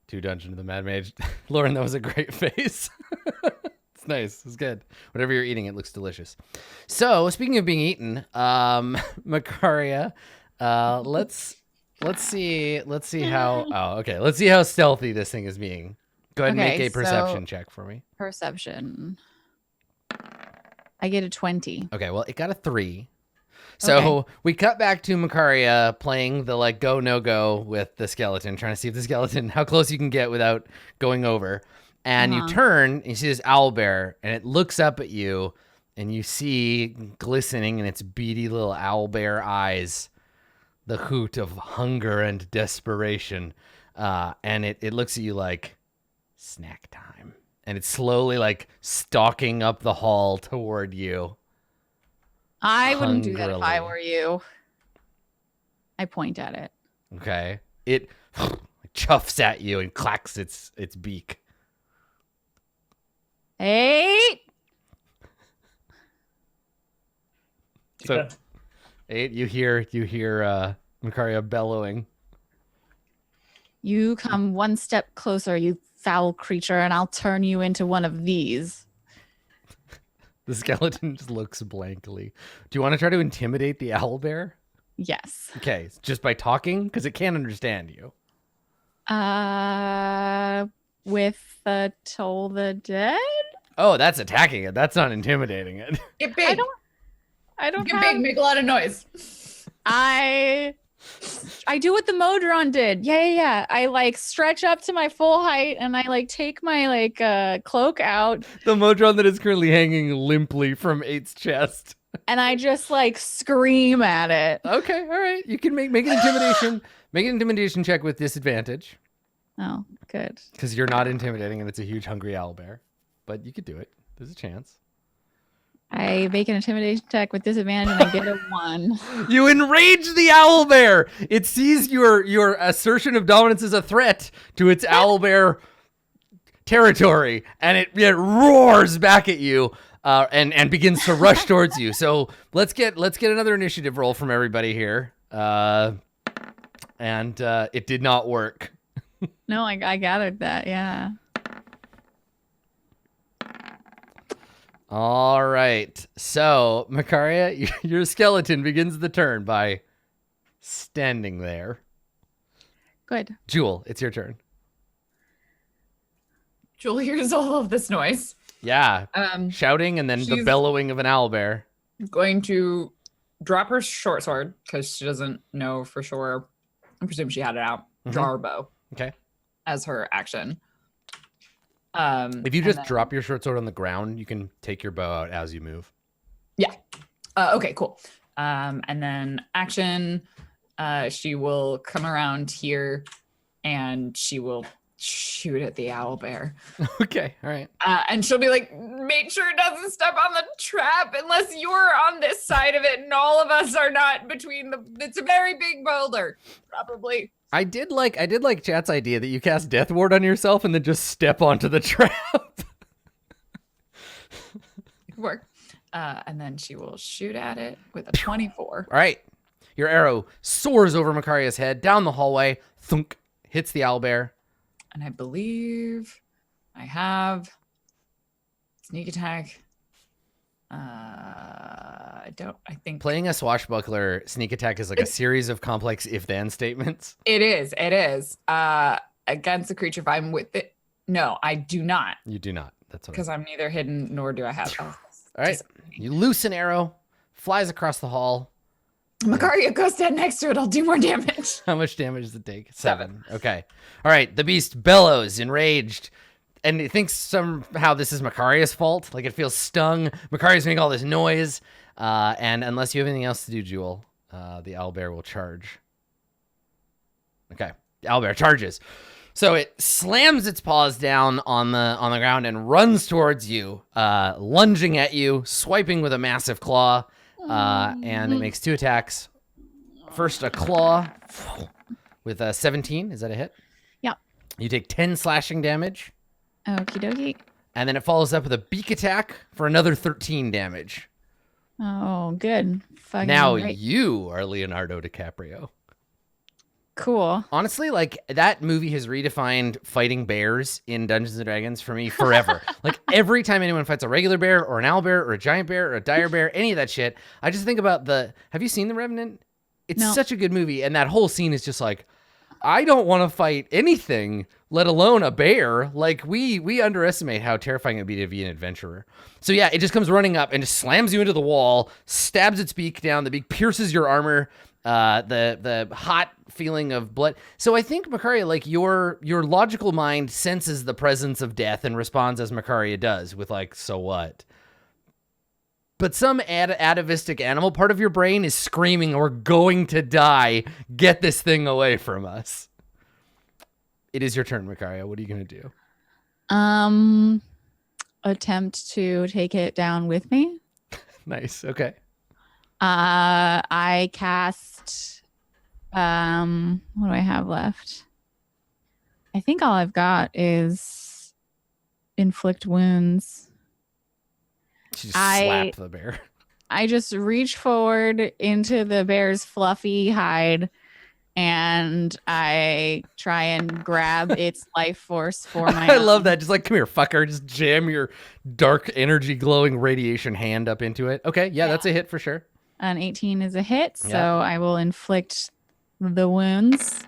2 Dungeon of the Mad Mage. Lauren, that was a great face. It's nice. It's good. Whatever you're eating, it looks delicious. So, speaking of being eaten, Macaria, let's see how. Oh, okay. Let's see how stealthy this thing is being. Go ahead and make a perception check for me. Perception. I get a 20. Okay, well, it got a 3. So we cut back to Macaria playing the like go no go with the skeleton, trying to see if the skeleton how close you can get without going over. And you turn and you see this owlbear, and it looks up at you, and you see glistening in its beady little owlbear eyes the hoot of hunger and desperation. And it looks at you like snack time. And it's slowly like stalking up the hall toward you. I wouldn't do that if I were you. I point at it. Okay. It chuffs at you and clacks its beak. Hey! So, you hear Macaria bellowing. You come one step closer, you foul creature, and I'll turn you into one of these. The skeleton just looks blankly. Do you want to try to intimidate the owlbear? Yes. Okay, just by talking? Because it can't understand you. With the Toll the Dead? Oh, that's attacking it. That's not intimidating it. Get big. I don't Get big, make a lot of noise. I do what the Modron did. Yeah. I like stretch up to my full height and I like take my like cloak out. The Modron that is currently hanging limply from 8's chest. And I just like scream at it. Okay, all right. You can make an intimidation. Make an intimidation check with disadvantage. Oh, good. Because you're not intimidating and it's a huge hungry owlbear. But you could do it. There's a chance. I make an intimidation check with disadvantage and I get a 1. You enrage the owlbear. It sees your assertion of dominance as a threat to its owlbear territory, and it roars back at you and begins to rush towards you. So let's get another initiative roll from everybody here. And it did not work. No, I gathered that. Yeah. All right. So, Macaria, your skeleton begins the turn by standing there. Good. Jewel, it's your turn. Jewel hears all of this noise. Yeah. Shouting and then the bellowing of an owlbear. Going to drop her short sword because she doesn't know for sure. I presume she had it out. Draw her bow. Okay. As her action. If you just drop your short sword on the ground, you can take your bow out as you move. Yeah. Okay, cool. And then action, she will come around here and she will shoot at the owlbear. Okay, all right. And she'll be like, make sure it doesn't step on the trap unless you're on this side of it and all of us are not between it's a very big boulder, probably. I did like chat's idea that you cast Death Ward on yourself and then just step onto the trap. It could work. And then she will shoot at it with a 24. All right. Your arrow soars over Macaria's head, down the hallway, thunk, hits the owlbear. And I believe I have sneak attack. I think playing a swashbuckler, sneak attack is like a series of complex if-then statements. It is. Against a creature, if I'm with it. No, I do not. You do not. That's what. Because I'm neither hidden nor do I have. All right. You loose an arrow, flies across the hall. Macaria, go stand next to it. I'll do more damage. How much damage does it take? 7. Okay. All right. The beast bellows, enraged. And it thinks somehow this is Macaria's fault. Like it feels stung. Macaria's making all this noise. And unless you have anything else to do, Jewel, the owlbear will charge. Okay. The owlbear charges. So it slams its paws down on the ground and runs towards you, lunging at you, swiping with a massive claw. And it makes 2 attacks. First, a claw with a 17. Is that a hit? Yeah. You take 10 slashing damage. Okie dokie. And then it follows up with a beak attack for another 13 damage. Oh, good. Fucking now great. you are Leonardo DiCaprio. Cool. Honestly, like that movie has redefined fighting bears in Dungeons and Dragons for me forever. Like every time anyone fights a regular bear or an owlbear or a giant bear or a dire bear, any of that shit, I just think about have you seen The Revenant? It's No. such a good movie. And that whole scene is just like, I don't want to fight anything, let alone a bear. Like we underestimate how terrifying it would be to be an adventurer. So yeah, it just comes running up and just slams you into the wall, stabs its beak down. The beak pierces your armor. The hot feeling of blood. So I think Makaria, like your logical mind senses the presence of death and responds as Makaria does with like, so what? But some atavistic animal part of your brain is screaming, we're going to die. Get this thing away from us. It is your turn, Makaria. What are you going to do? Attempt to take it down with me. Nice. Okay. I cast, what do I have left? I think all I've got is inflict wounds. She just slapped the bear. I just reach forward into the bear's fluffy hide and I try and grab its life force for my I love own. that. Just like, come here, fucker. Just jam your dark energy glowing radiation hand up into it. Okay. Yeah, that's a hit for sure. An 18 is a hit, so Yeah. I will inflict the wounds.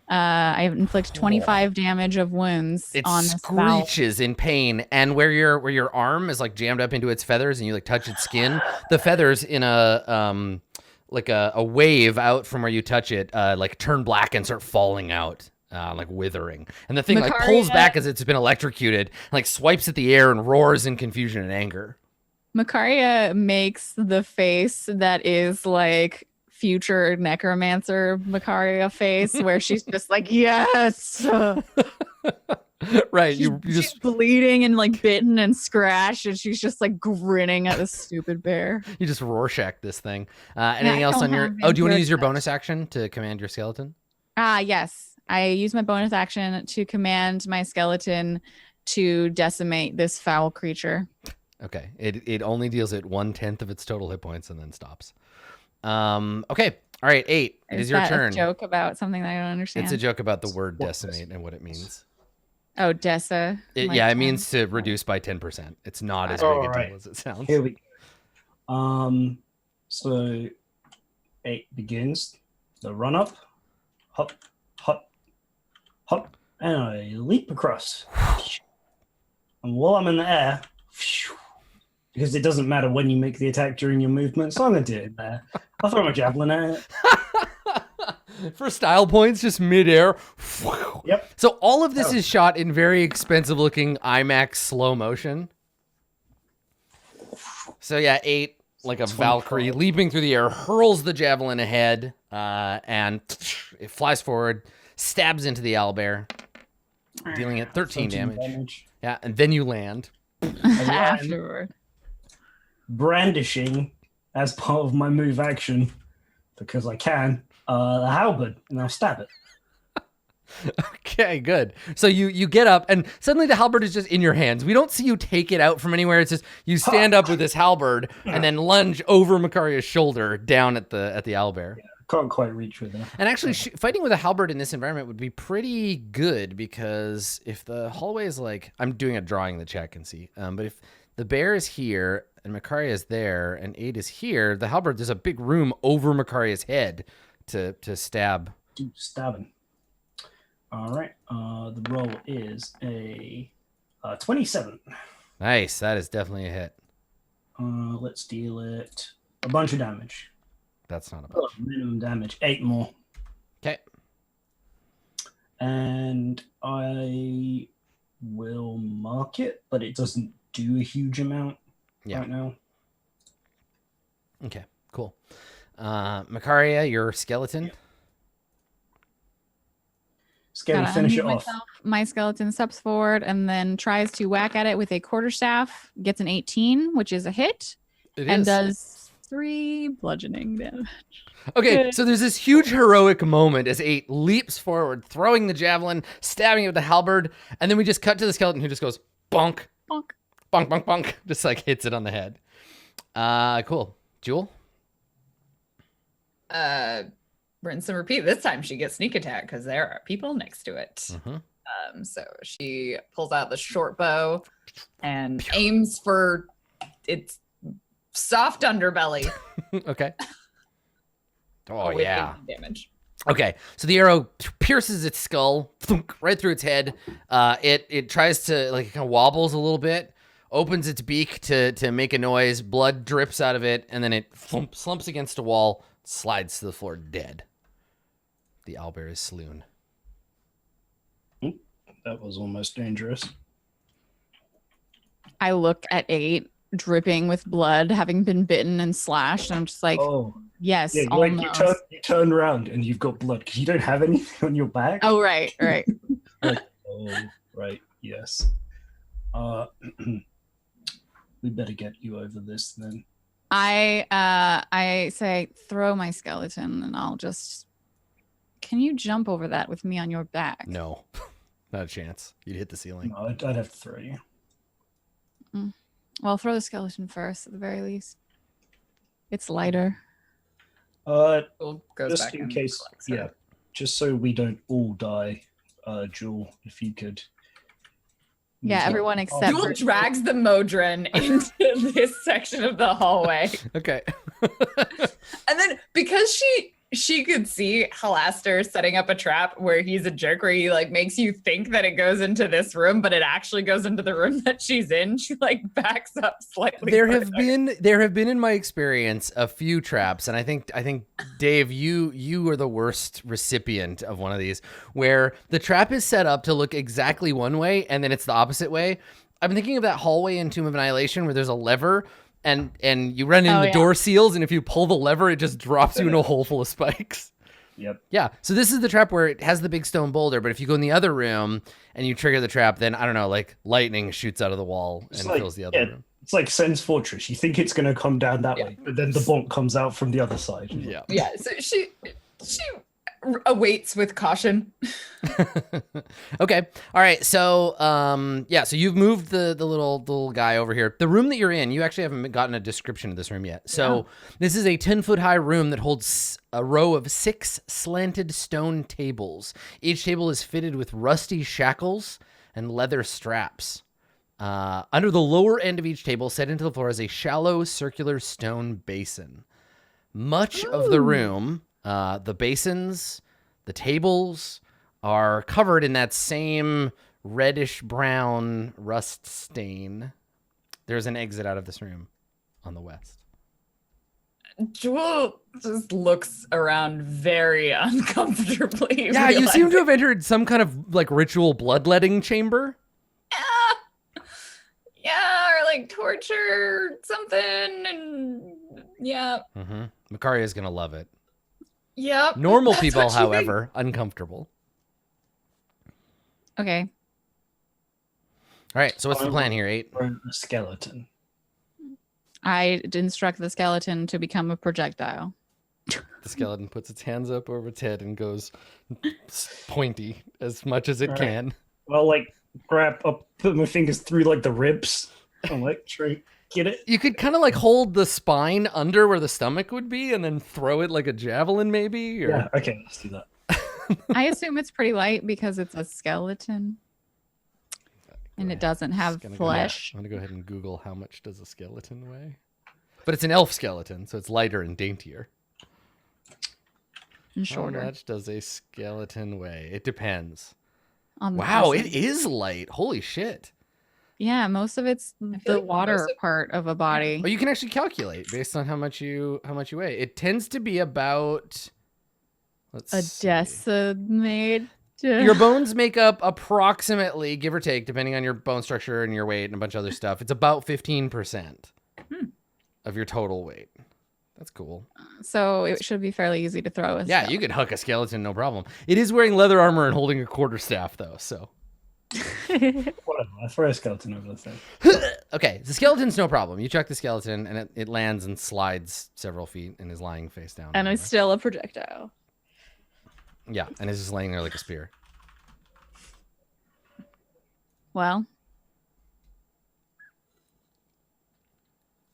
I inflict 25 damage of wounds It on this fowl. screeches in pain, and where your arm is like jammed up into its feathers, and you like touch its skin, the feathers in a like a wave out from where you touch it, like turn black and start falling out, like withering. And the thing like pulls Makaria- back as it's been electrocuted, like swipes at the air and roars in confusion and anger. Makaria makes the face that is like future necromancer Makaria face, where she's just like, yes. Right, She's, you she's just bleeding and like bitten and scratched, and she's just like grinning at the stupid bear. you just Rorschach this thing. Anything I else don't on your? have Oh, do you want to intuitive use your touch. bonus action to command your skeleton? Yes. I use my bonus action to command my skeleton to decimate this foul creature. Okay. It only deals it 1/10 of its total hit points and then stops. Okay. All right, 8. It is your that turn. A joke about something that I don't understand? It's a joke about the word What's decimate and what it means. Oh, Dessa. Like Yeah, it 10. means to reduce by 10%. It's not as big All a right. deal as it sounds. Here we go. So 8 begins the run up, hop, hop, hop, and I leap across. And while I'm in the air, because it doesn't matter when you make the attack during your movement, so I'm going to do it in there. I'll throw my javelin at it. For style points, just midair. Yep. So all of this Oh. is shot in very expensive looking IMAX slow motion. So yeah, 8, like a 25. Valkyrie leaping through the air, hurls the javelin ahead, and it flies forward, stabs into the owlbear, dealing it 13 damage. Yeah, and then you land. Afterward. Brandishing as part of my move action, because I can, the halberd, and I'll stab it. Okay, good. So you get up, and suddenly the halberd is just in your hands. We don't see you take it out from anywhere. It's just you stand up with this halberd and then lunge over Makaria's shoulder down at the owlbear. Can't quite reach with it. And actually, fighting with a halberd in this environment would be pretty good, because if the hallway is like, I'm doing a drawing the check and see, but if the bear is here and Makaria is there and 8 is here, the halberd, there's a big room over Makaria's head to stab. Do stabbing. All right. The roll is a 27. Nice, that is definitely a hit. Let's deal it a bunch of damage. That's not a Oh, bunch. minimum damage, 8 more. Okay. And I will mark it, but it doesn't do a huge amount right now. Okay, cool. Makaria, your skeleton. Scary, Gotta finish it unmute off. myself. My skeleton steps forward and then tries to whack at it with a quarterstaff. Gets an 18, which is a hit, It and is. does 3 bludgeoning damage. Okay, so there's this huge heroic moment as 8 leaps forward, throwing the javelin, stabbing it with the halberd, and then we just cut to the skeleton who just goes bonk, Bonk. bonk, bonk, bonk, just like hits it on the head. Cool. Jewel? rinse and repeat. This time she gets sneak attack because there are people next to it. So she pulls out the short bow and aims for its soft underbelly. Okay. Oh, with yeah. 18 damage. Okay, so the arrow pierces its skull, thunk, right through its head. It tries to, like, it kind of wobbles a little bit, opens its beak to make a noise, blood drips out of it, and then it slumps against a wall, slides to the floor dead. The owlbear is slain. That was almost dangerous. I look at 8, dripping with blood, having been bitten and slashed, and I'm just like, Oh, yes, yeah. almost. You turn around and you've got blood because you don't have anything on your back. Oh, right. Oh, right. Yes. We better get you over this then. I say, throw my skeleton, and I'll just. Can you jump over that with me on your back? No, not a chance. You'd hit the ceiling. No, I'd have to throw you. Well, throw the skeleton first, at the very least. It's lighter. Goes Just back in and case, collects it. yeah, just so we don't all die, Jewel, if you could. Yeah, everyone except Jewel for drags the Modron into this section of the hallway. Okay. And then because she could see Halaster setting up a trap where he's a jerk, where he like makes you think that it goes into this room, but it actually goes into the room that she's in. She like backs up slightly. There have been in my experience a few traps, and I think Dave, you are the worst recipient of one of these, where the trap is set up to look exactly one way and then it's the opposite way. I'm thinking of that hallway in Tomb of Annihilation where there's a lever and you run in, the door seals, and if you pull the lever, it just drops you in a hole full of spikes. Yep. Yeah. So this is the trap where it has the big stone boulder, but if you go in the other room and you trigger the trap, then I don't know, like lightning shoots out of the wall and fills the other room. It's like Sen's Fortress. You think it's going to come down that way, but then the bonk comes out from the other side. Yeah. Yeah. So she awaits with caution. Okay. All right. So, so you've moved the little guy over here. The room that you're in, you actually haven't gotten a description of this room yet. So this is a 10-foot high room that holds a row of 6 slanted stone tables. Each table is fitted with rusty shackles and leather straps. Under the lower end of each table, set into the floor, is a shallow circular stone basin. Much of the room, the basins, the tables, are covered in that same reddish brown rust stain. There's an exit out of this room on the west. Jewel just looks around very uncomfortably. Yeah, you seem to have entered some kind of like ritual bloodletting chamber. Yeah, or like torture something, and yeah. Makaria's gonna love it. Yep. Normal people, however, uncomfortable. Okay. All right, so what's the plan here, 8? Or a skeleton. I instruct the skeleton to become a projectile. The skeleton puts its hands up over its head and goes pointy as much as it can. Well, like, put my fingers through, like, the ribs. I'm like, try get it. You could kind of like hold the spine under where the stomach would be and then throw it like a javelin maybe. Or... Yeah, okay, let's do that. I assume it's pretty light because it's a skeleton. And it doesn't have flesh. I'm going to go ahead and Google how much does a skeleton weigh. But it's an elf skeleton, so it's lighter and daintier. And shorter. How much does a skeleton weigh? It depends. Wow, it is light. Holy shit. Yeah, most of it's the water part of a body. Well, you can actually calculate based on how much you weigh. It tends to be about decimate. Your bones make up approximately, give or take, depending on your bone structure and your weight and a bunch of other stuff. It's about 15% of your total weight. That's cool. So it should be fairly easy to throw. Yeah, you could huck a skeleton, no problem. It is wearing leather armor and holding a quarterstaff, though. So whatever. I throw a skeleton over the thing. Okay, the skeleton's no problem. You chuck the skeleton, and it lands and slides several feet and is lying face down. And it's still a projectile. Yeah, and it's just laying there like a spear. Well,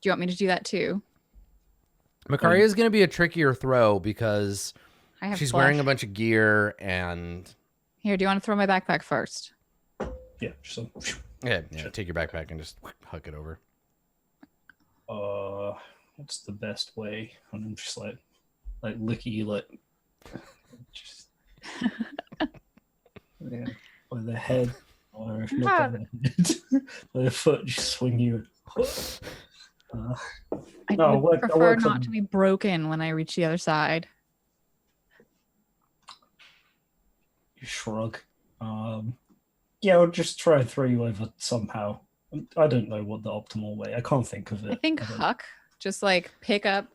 do you want me to do that too? Makaria is going to be a trickier throw because I have. She's flesh. wearing a bunch of gear and. Here, do you want to throw my backpack first? Yeah. So, Yeah, take your backpack and just huck it over. what's the best way? And I'm just like licky, just yeah, by the head, or if not by the head, by the foot, just swing you. I No, would I prefer work not on- to be broken when I reach the other side. You shrug. Yeah, I'll just try and throw you over somehow. I don't know what the optimal way. I can't think of it. I think don't- huck, just like pick up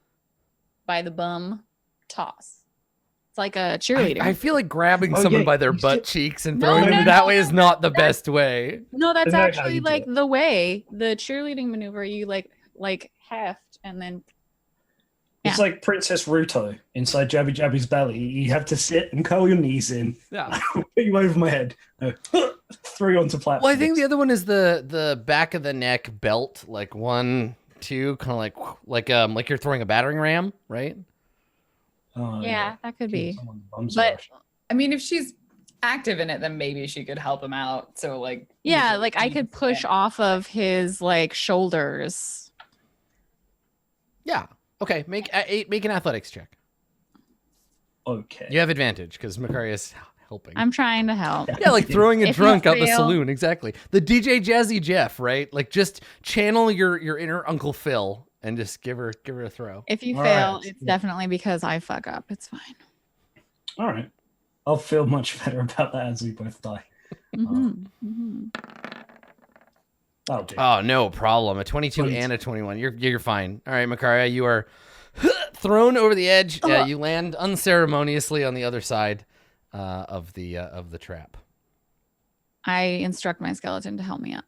by the bum, toss. It's like a cheerleader. I feel like grabbing Oh, someone yeah, by their you butt should- cheeks and No, throwing them no, that no, way no, is not the best way. No, that's I know how actually you do like it. the way. The cheerleading maneuver, you like heft and then It's Yeah. like Princess Ruto inside Jabby Jabby's belly. You have to sit and curl your knees in. Yeah. Put you over my head. No, throw you onto platforms. Well, I think the other one is the back of the neck belt, like 1, 2, kind of like you're throwing a battering ram, right? Oh, yeah, that could be. Someone's bum's But- rush. I mean, if she's active in it, then maybe she could help him out. So like, Yeah, use like her I could teeth push and- off of his like shoulders. Yeah. Okay. Make an athletics check. Okay. You have advantage because Makaria is helping. I'm trying to help. Yeah, like throwing a If you drunk out the fail- saloon. Exactly. The DJ Jazzy Jeff, right? Like just channel your inner Uncle Phil and just give her a throw. If you All fail, right. it's definitely because I fuck up. It's fine. All right. I'll feel much better about that as we both die. Mhm, mhm. That'll do. Oh, no problem. A 22 Right. and a 21. You're fine. All right, Makaria, you are thrown over the edge. You land unceremoniously on the other side of the trap. I instruct my skeleton to help me up.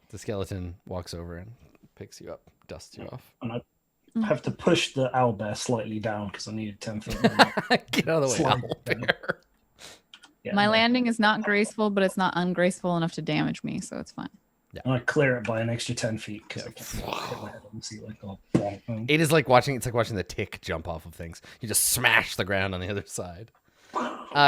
The skeleton walks over and picks you up, dusts you off. And I have to push the owlbear slightly down because I needed 10 feet. Get out of the way, Slide owlbear. Yeah, My no. landing is not graceful, but it's not ungraceful enough to damage me, so it's fine. And I clear it by an extra 10 feet. I can't hit my head on the ceiling. Oh, bonk. It's like watching the tick jump off of things. You just smash the ground on the other side.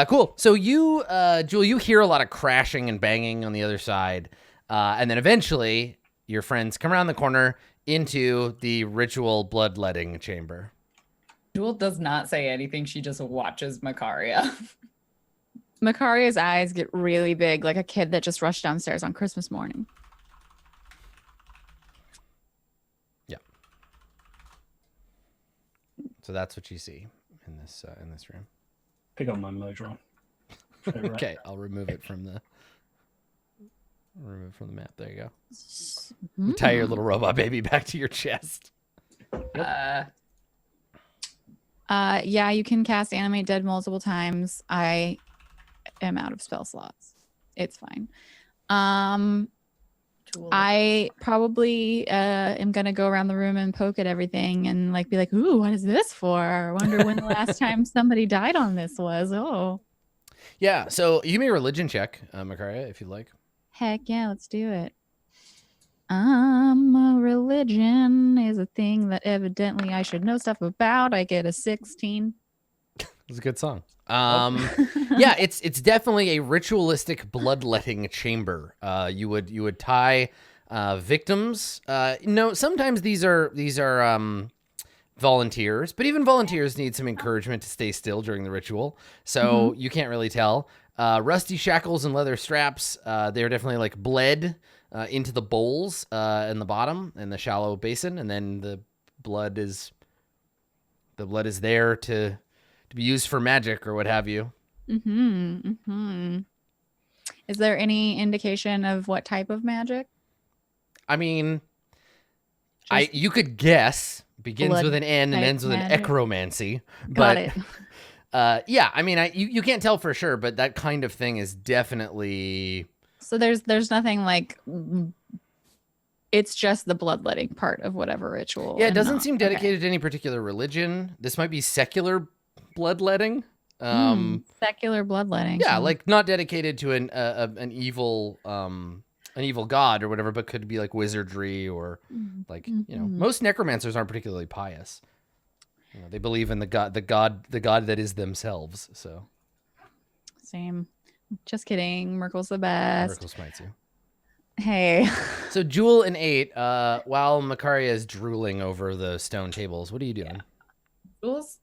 Cool. So you, Jewel, you hear a lot of crashing and banging on the other side. And then eventually your friends come around the corner into the ritual bloodletting chamber. Jewel does not say anything. She just watches Makaria. Makaria's eyes get really big, like a kid that just rushed downstairs on Christmas morning. So that's what you see in this room. Pick up my mojo. Okay, I'll remove it from the map. There you go. You tie your little robot baby back to your chest. Yeah, you can cast Animate Dead multiple times. I am out of spell slots. It's fine. Jewel. I probably am gonna go around the room and poke at everything and like be like, "Ooh, what is this for? I wonder when the last time somebody died on this was." Oh, Yeah, so you may religion check, Makaria, if you'd like. heck yeah, let's do it. Religion is a thing that evidently I should know stuff about. I get a 16. It's a good song. Yeah, it's definitely a ritualistic bloodletting chamber. You would tie victims. No, sometimes these are volunteers, but even volunteers need some encouragement to stay still during the ritual. So you can't really tell. Rusty shackles and leather straps. They're definitely like bled into the bowls in the bottom in the shallow basin, and then the blood is there to be used for magic or what have you. Is there any indication of what type of magic? I mean, Just you could guess. Begins blood with an N and type ends with an magic. ecromancy. Got But it. yeah, I mean, you can't tell for sure, but that kind of thing is definitely. So there's nothing like it's just the bloodletting part of whatever ritual. Yeah, it and doesn't not- seem okay. dedicated to any particular religion. This might be secular bloodletting. Secular bloodletting. Yeah, Hmm. like not dedicated to an evil god or whatever, but could be like wizardry or like, you know, Mhm. most necromancers aren't particularly pious. You know, they believe in the god that is themselves. So Same. Just kidding. Merkel's the best. Miracle smites you. Hey. So Jewel and 8, while Makaria is drooling over the stone tables, what are you doing? Jules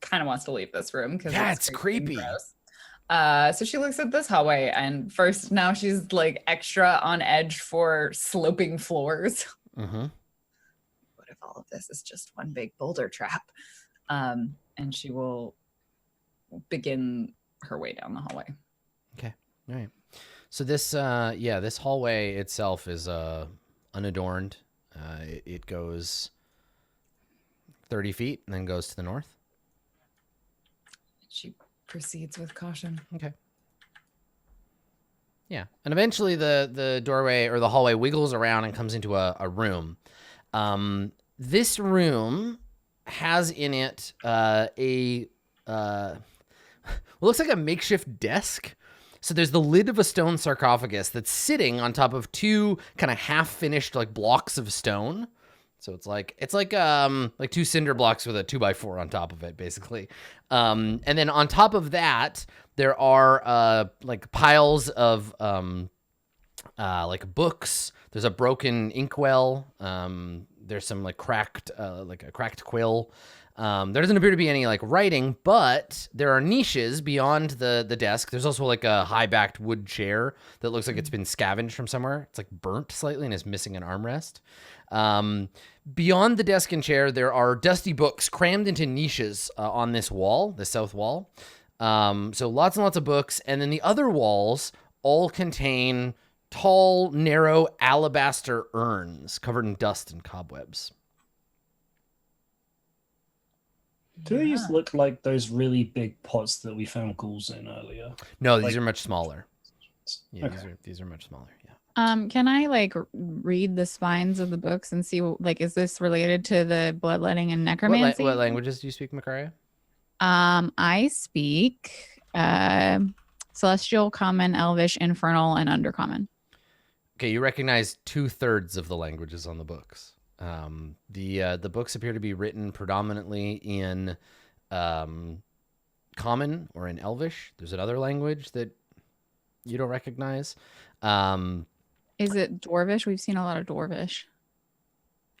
kind of wants to leave this room because It's creepy. So she looks at this hallway, and first now she's like extra on edge for sloping floors. Mm-hmm. What if all of this is just one big boulder trap? And she will begin her way down the hallway. Okay. All right. So this, this hallway itself is unadorned. It goes 30 feet and then goes to the north. She proceeds with caution. Okay. Yeah. And eventually the doorway or the hallway wiggles around and comes into a room. This room has in it what looks like a makeshift desk. So there's the lid of a stone sarcophagus that's sitting on top of two kind of half-finished like blocks of stone. So it's like 2 cinder blocks with a 2x4 on top of it, basically. And then on top of that, there are like piles of like books. There's a broken inkwell. There's some like a cracked quill. There doesn't appear to be any like writing, but there are niches beyond the desk. There's also like a high-backed wood chair that looks like it's been scavenged from somewhere. It's like burnt slightly and is missing an armrest. Beyond the desk and chair, there are dusty books crammed into niches on this wall, the south wall. So lots and lots of books. And then the other walls all contain tall, narrow alabaster urns covered in dust and cobwebs. Do these look like those really big pots that we found ghouls in earlier? No, these are much smaller. Yeah, Okay. these are much smaller. Yeah. Can I like read the spines of the books and see like is this related to the bloodletting and necromancy? What languages do you speak, Makaria? I speak Celestial, Common, Elvish, Infernal, and Undercommon. Okay, you recognize 2/3 of the languages on the books. The books appear to be written predominantly in Common or in Elvish. There's another language that you don't recognize. Is it Dwarvish? We've seen a lot of Dwarvish.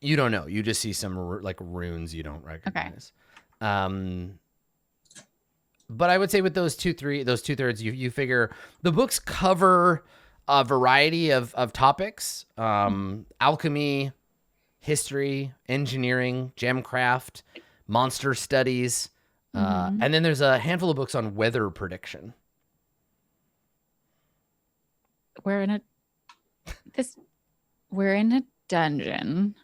You don't know. You just see some like runes you don't recognize. But I would say with those 2/3, you figure the books cover a variety of topics: alchemy, history, engineering, gemcraft, monster studies, and then there's a handful of books on weather prediction. We're in a dungeon,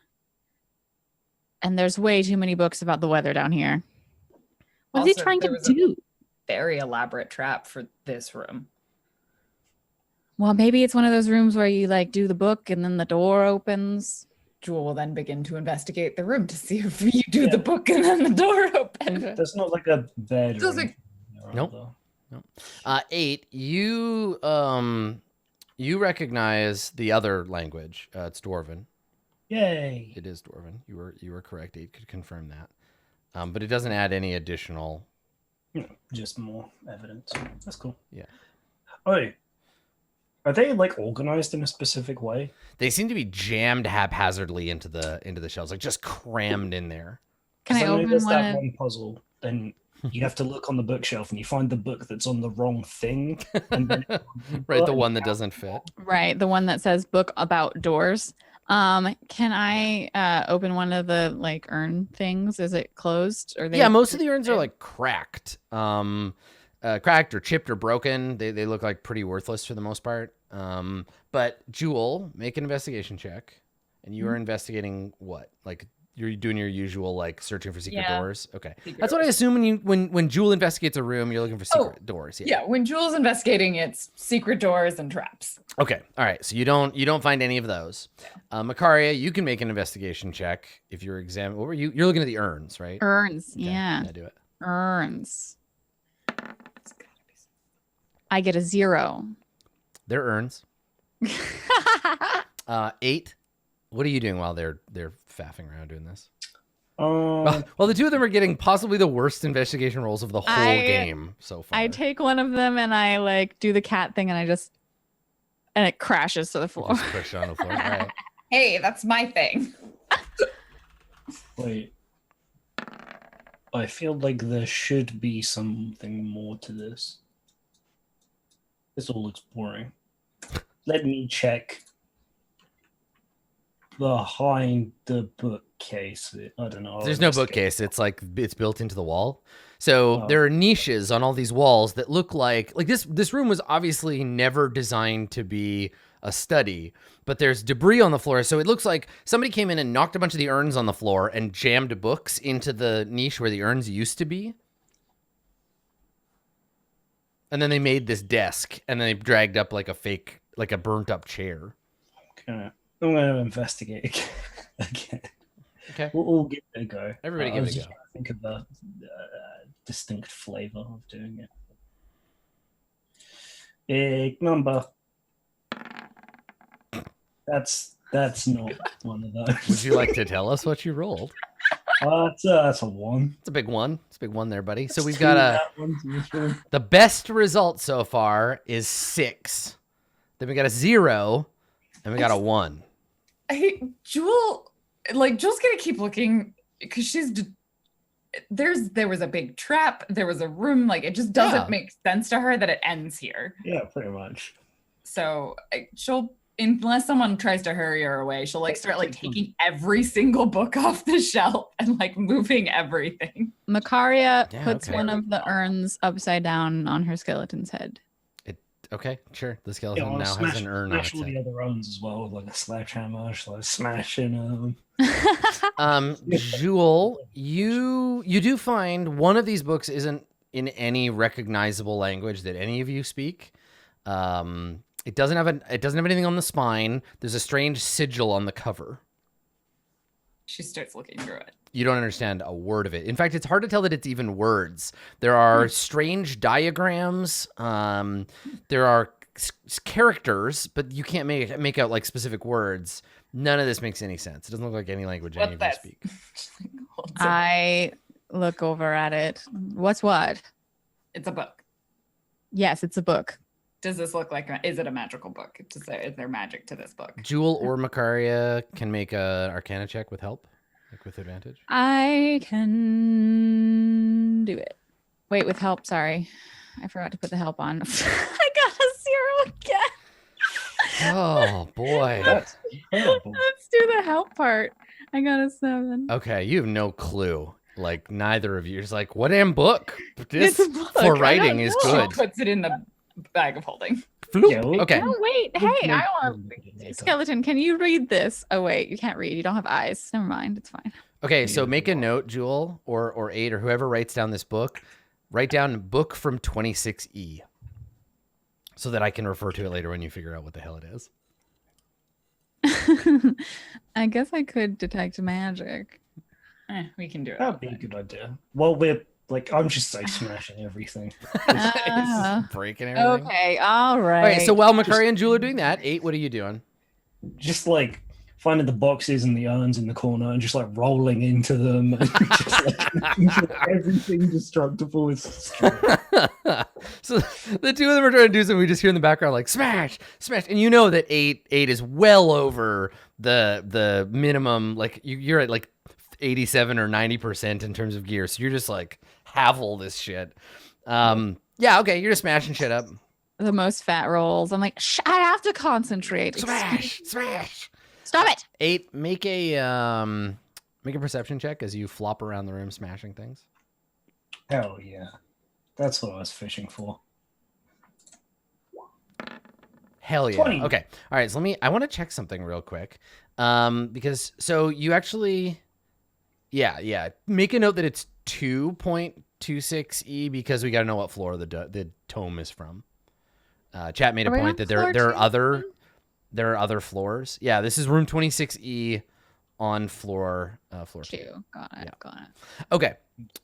and there's way too many books about the weather down here. What is he Also, trying there to was a do? very elaborate trap for this room. Well, maybe it's one of those rooms where you like do the book and then the door opens. Jewel will then begin to investigate the room to see if you do the book and then the door opens. There's not like a bed. There's or like- anything Nope. around there. 8, you recognize the other language. It's Dwarven. Yay! It is Dwarven. You were correct. 8 could confirm that. But it doesn't add any additional. Just more evidence. That's cool. Yeah. Oh, are they like organized in a specific way? They seem to be jammed haphazardly into the shelves, like just crammed in there. Can I 'Cause know open there's one? that one puzzle, then you have to look on the bookshelf and you find the book that's on the wrong thing. And then Right, the one that doesn't fit. Right, the one that says book about doors. Can I open one of the like urn things? Is it closed or Yeah, most of the urns are like cracked. Cracked or chipped or broken. They look like pretty worthless for the most part. But Jewel, make an investigation check. And you are investigating what? Like you're doing your usual like searching for secret doors. Okay. That's what I assume when Jewel investigates a room, you're looking for secret doors. Yeah, when Jewel's investigating, it's secret doors and traps. Okay. All right. So you don't find any of those. Makaria, you can make an investigation check if you're examining. What were you? You're looking at the urns, right? urns? Okay, Yeah, do it. urns. I get a 0. They're urns. 8. What are you doing while they're faffing around doing this? Well, the two of them are getting possibly the worst investigation rolls of the whole game so far. I take one of them and I like do the cat thing and it crashes to the floor. Just push on the floor. All right. Hey, that's my thing. Wait. I feel like there should be something more to this. This all looks boring. Let me check behind the bookcase. I don't know. There's no bookcase. It's like it's built into the wall. So there are niches on all these walls that look like this room was obviously never designed to be a study, but there's debris on the floor. So it looks like somebody came in and knocked a bunch of the urns on the floor and jammed books into the niche where the urns used to be. And then they made this desk and then they dragged up like a burnt up chair. Okay. I'm going to investigate again. Okay. We'll give it a go. Everybody give it a go. I think of the distinct flavor of doing it. Big number. That's not one of those. Would you like to tell us what you rolled? That's a 1. It's a big one. It's a big one there, buddy. So we've Two got nat ones in this room. the best result so far is 6. Then we got a 0, and we got a 1. Hey, Jewel's gonna keep looking because there was a big trap, there was a room, like it just doesn't make sense to her that it ends here. Yeah, pretty much. So she'll, unless someone tries to hurry her away, she'll like start like taking every single book off the shelf and like moving everything. Macaria Yeah, puts okay. one of the urns upside down on her skeleton's head. Okay, sure. The skeleton now has an urn on its Smash all head. the other urns as well, with like a sledgehammer, like smashing them. Jewel, you do find one of these books isn't in any recognizable language that any of you speak. It doesn't have anything on the spine. There's a strange sigil on the cover. She starts looking through it. You don't understand a word of it. In fact, it's hard to tell that it's even words. There are strange diagrams. There are characters, but you can't make out like specific words. None of this makes any sense. It doesn't look like any language any of you speak. I look over at it. What's what? It's a book. Yes, it's a book. Does this look like? Is it a magical book? Is there magic to this book? Jewel or Macaria can make an Arcana check with help, like with advantage. I can do it. Wait, with help. Sorry. I forgot to put the help on. I got a 0 again. Oh boy. That's terrible. Let's do the help part. I got a 7. Okay, you have no clue. Like neither of you. You're just like, what damn book? This It's a book. for I writing don't is know. good. Puts it in the bag of holding. Floop. Yeah, well, Okay. Oh, wait. We'll Hey, make- I want skeleton. Can you read this? Oh, wait. You can't read. You don't have eyes. Never mind. It's fine. Okay, so make a note, Jewel, or 8, or whoever writes down this book. Write down book from 26E, so that I can refer to it later when you figure out what the hell it is. I guess I could detect magic. We can do it. That'd be a good idea. Well, we're like, I'm just like smashing everything. Ah. It's breaking everything. Okay. All right. All right, so while Macaria and Jewel are doing that, 8, what are you doing? Just like finding the boxes and the urns in the corner and just like rolling into them and just like everything destructible is So the two of them are trying to do something. We just hear in the background like smash, smash, and you know that 8 is well over the minimum. Like you're at like 87 or 90% in terms of gear. So you're just like havel this shit. Yeah, okay, you're just smashing shit up. the most fat rolls. I'm like, I have to concentrate. Smash, smash. Stop it. 8, make a perception check as you flop around the room smashing things. hell yeah. That's what I was fishing for. Hell yeah. 20. Okay. All right. So I want to check something real quick. Because so you actually, yeah. Make a note that it's 2.26E because we got to know what floor the tome is from. Chat made a Are we point on that floor there are two? there are other floors. Yeah. This is room 26E on floor 2. 2. Got it. Yeah. Got it. Okay.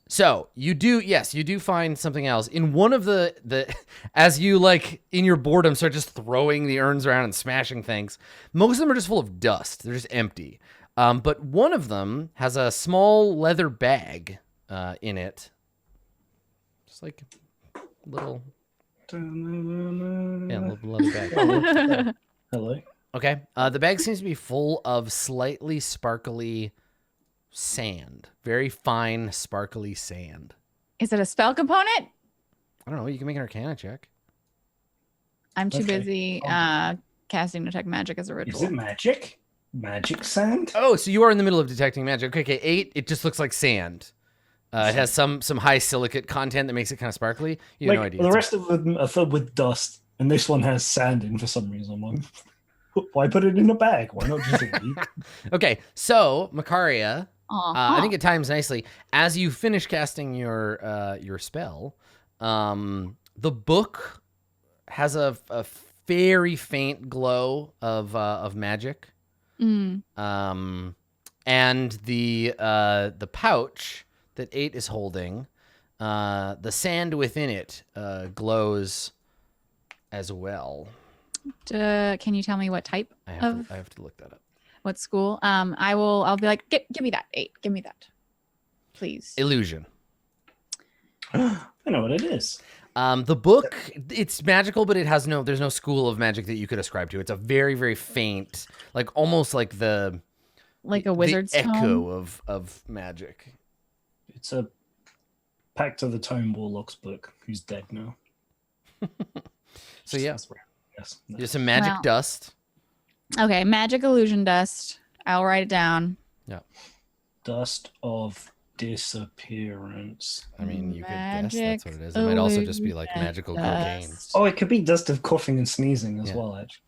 So you do find something else in one of the as you like in your boredom start just throwing the urns around and smashing things. Most of them are just full of dust. They're just empty. But one of them has a small leather bag in it. Just like a little, little leather bag. Hello. Okay. The bag seems to be full of slightly sparkly sand. Very fine, sparkly sand. Is it a spell component? I don't know. You can make an Arcana check. I'm too Okay. busy casting Detect Magic as a ritual. Is it magic? Magic sand? Oh, so you are in the middle of detecting magic. Okay, 8. It just looks like sand. It has some high silicate content that makes it kind of sparkly. You have no idea. The rest of them are filled with dust, and this one has sand in for some reason. I'm like, why put it in a bag? Why not just leave? Okay, so Macaria, Uh-huh. I think it times nicely as you finish casting your spell. The book has a very faint glow of magic. Mm. And the pouch that 8 is holding, the sand within it glows as well. Can you tell me what type I of have to look that up. what school? I'll be like, give me that 8. Give me that, please. Illusion. I know what it is. The book, it's magical, but there's no school of magic that you could ascribe to. It's a very, very faint, like almost like the Like a wizard's the echo tome? of magic. It's a Pact of the Tome Warlock's book, who's dead now. So yeah, Yes. there's some magic Wow. dust. Okay, magic illusion dust. I'll write it down. Dust of disappearance. I mean, you could guess Magic that's what it is. It might also just be like illusion magical cocaine. dust. Oh, it could be dust of coughing and sneezing as Yeah. well, actually.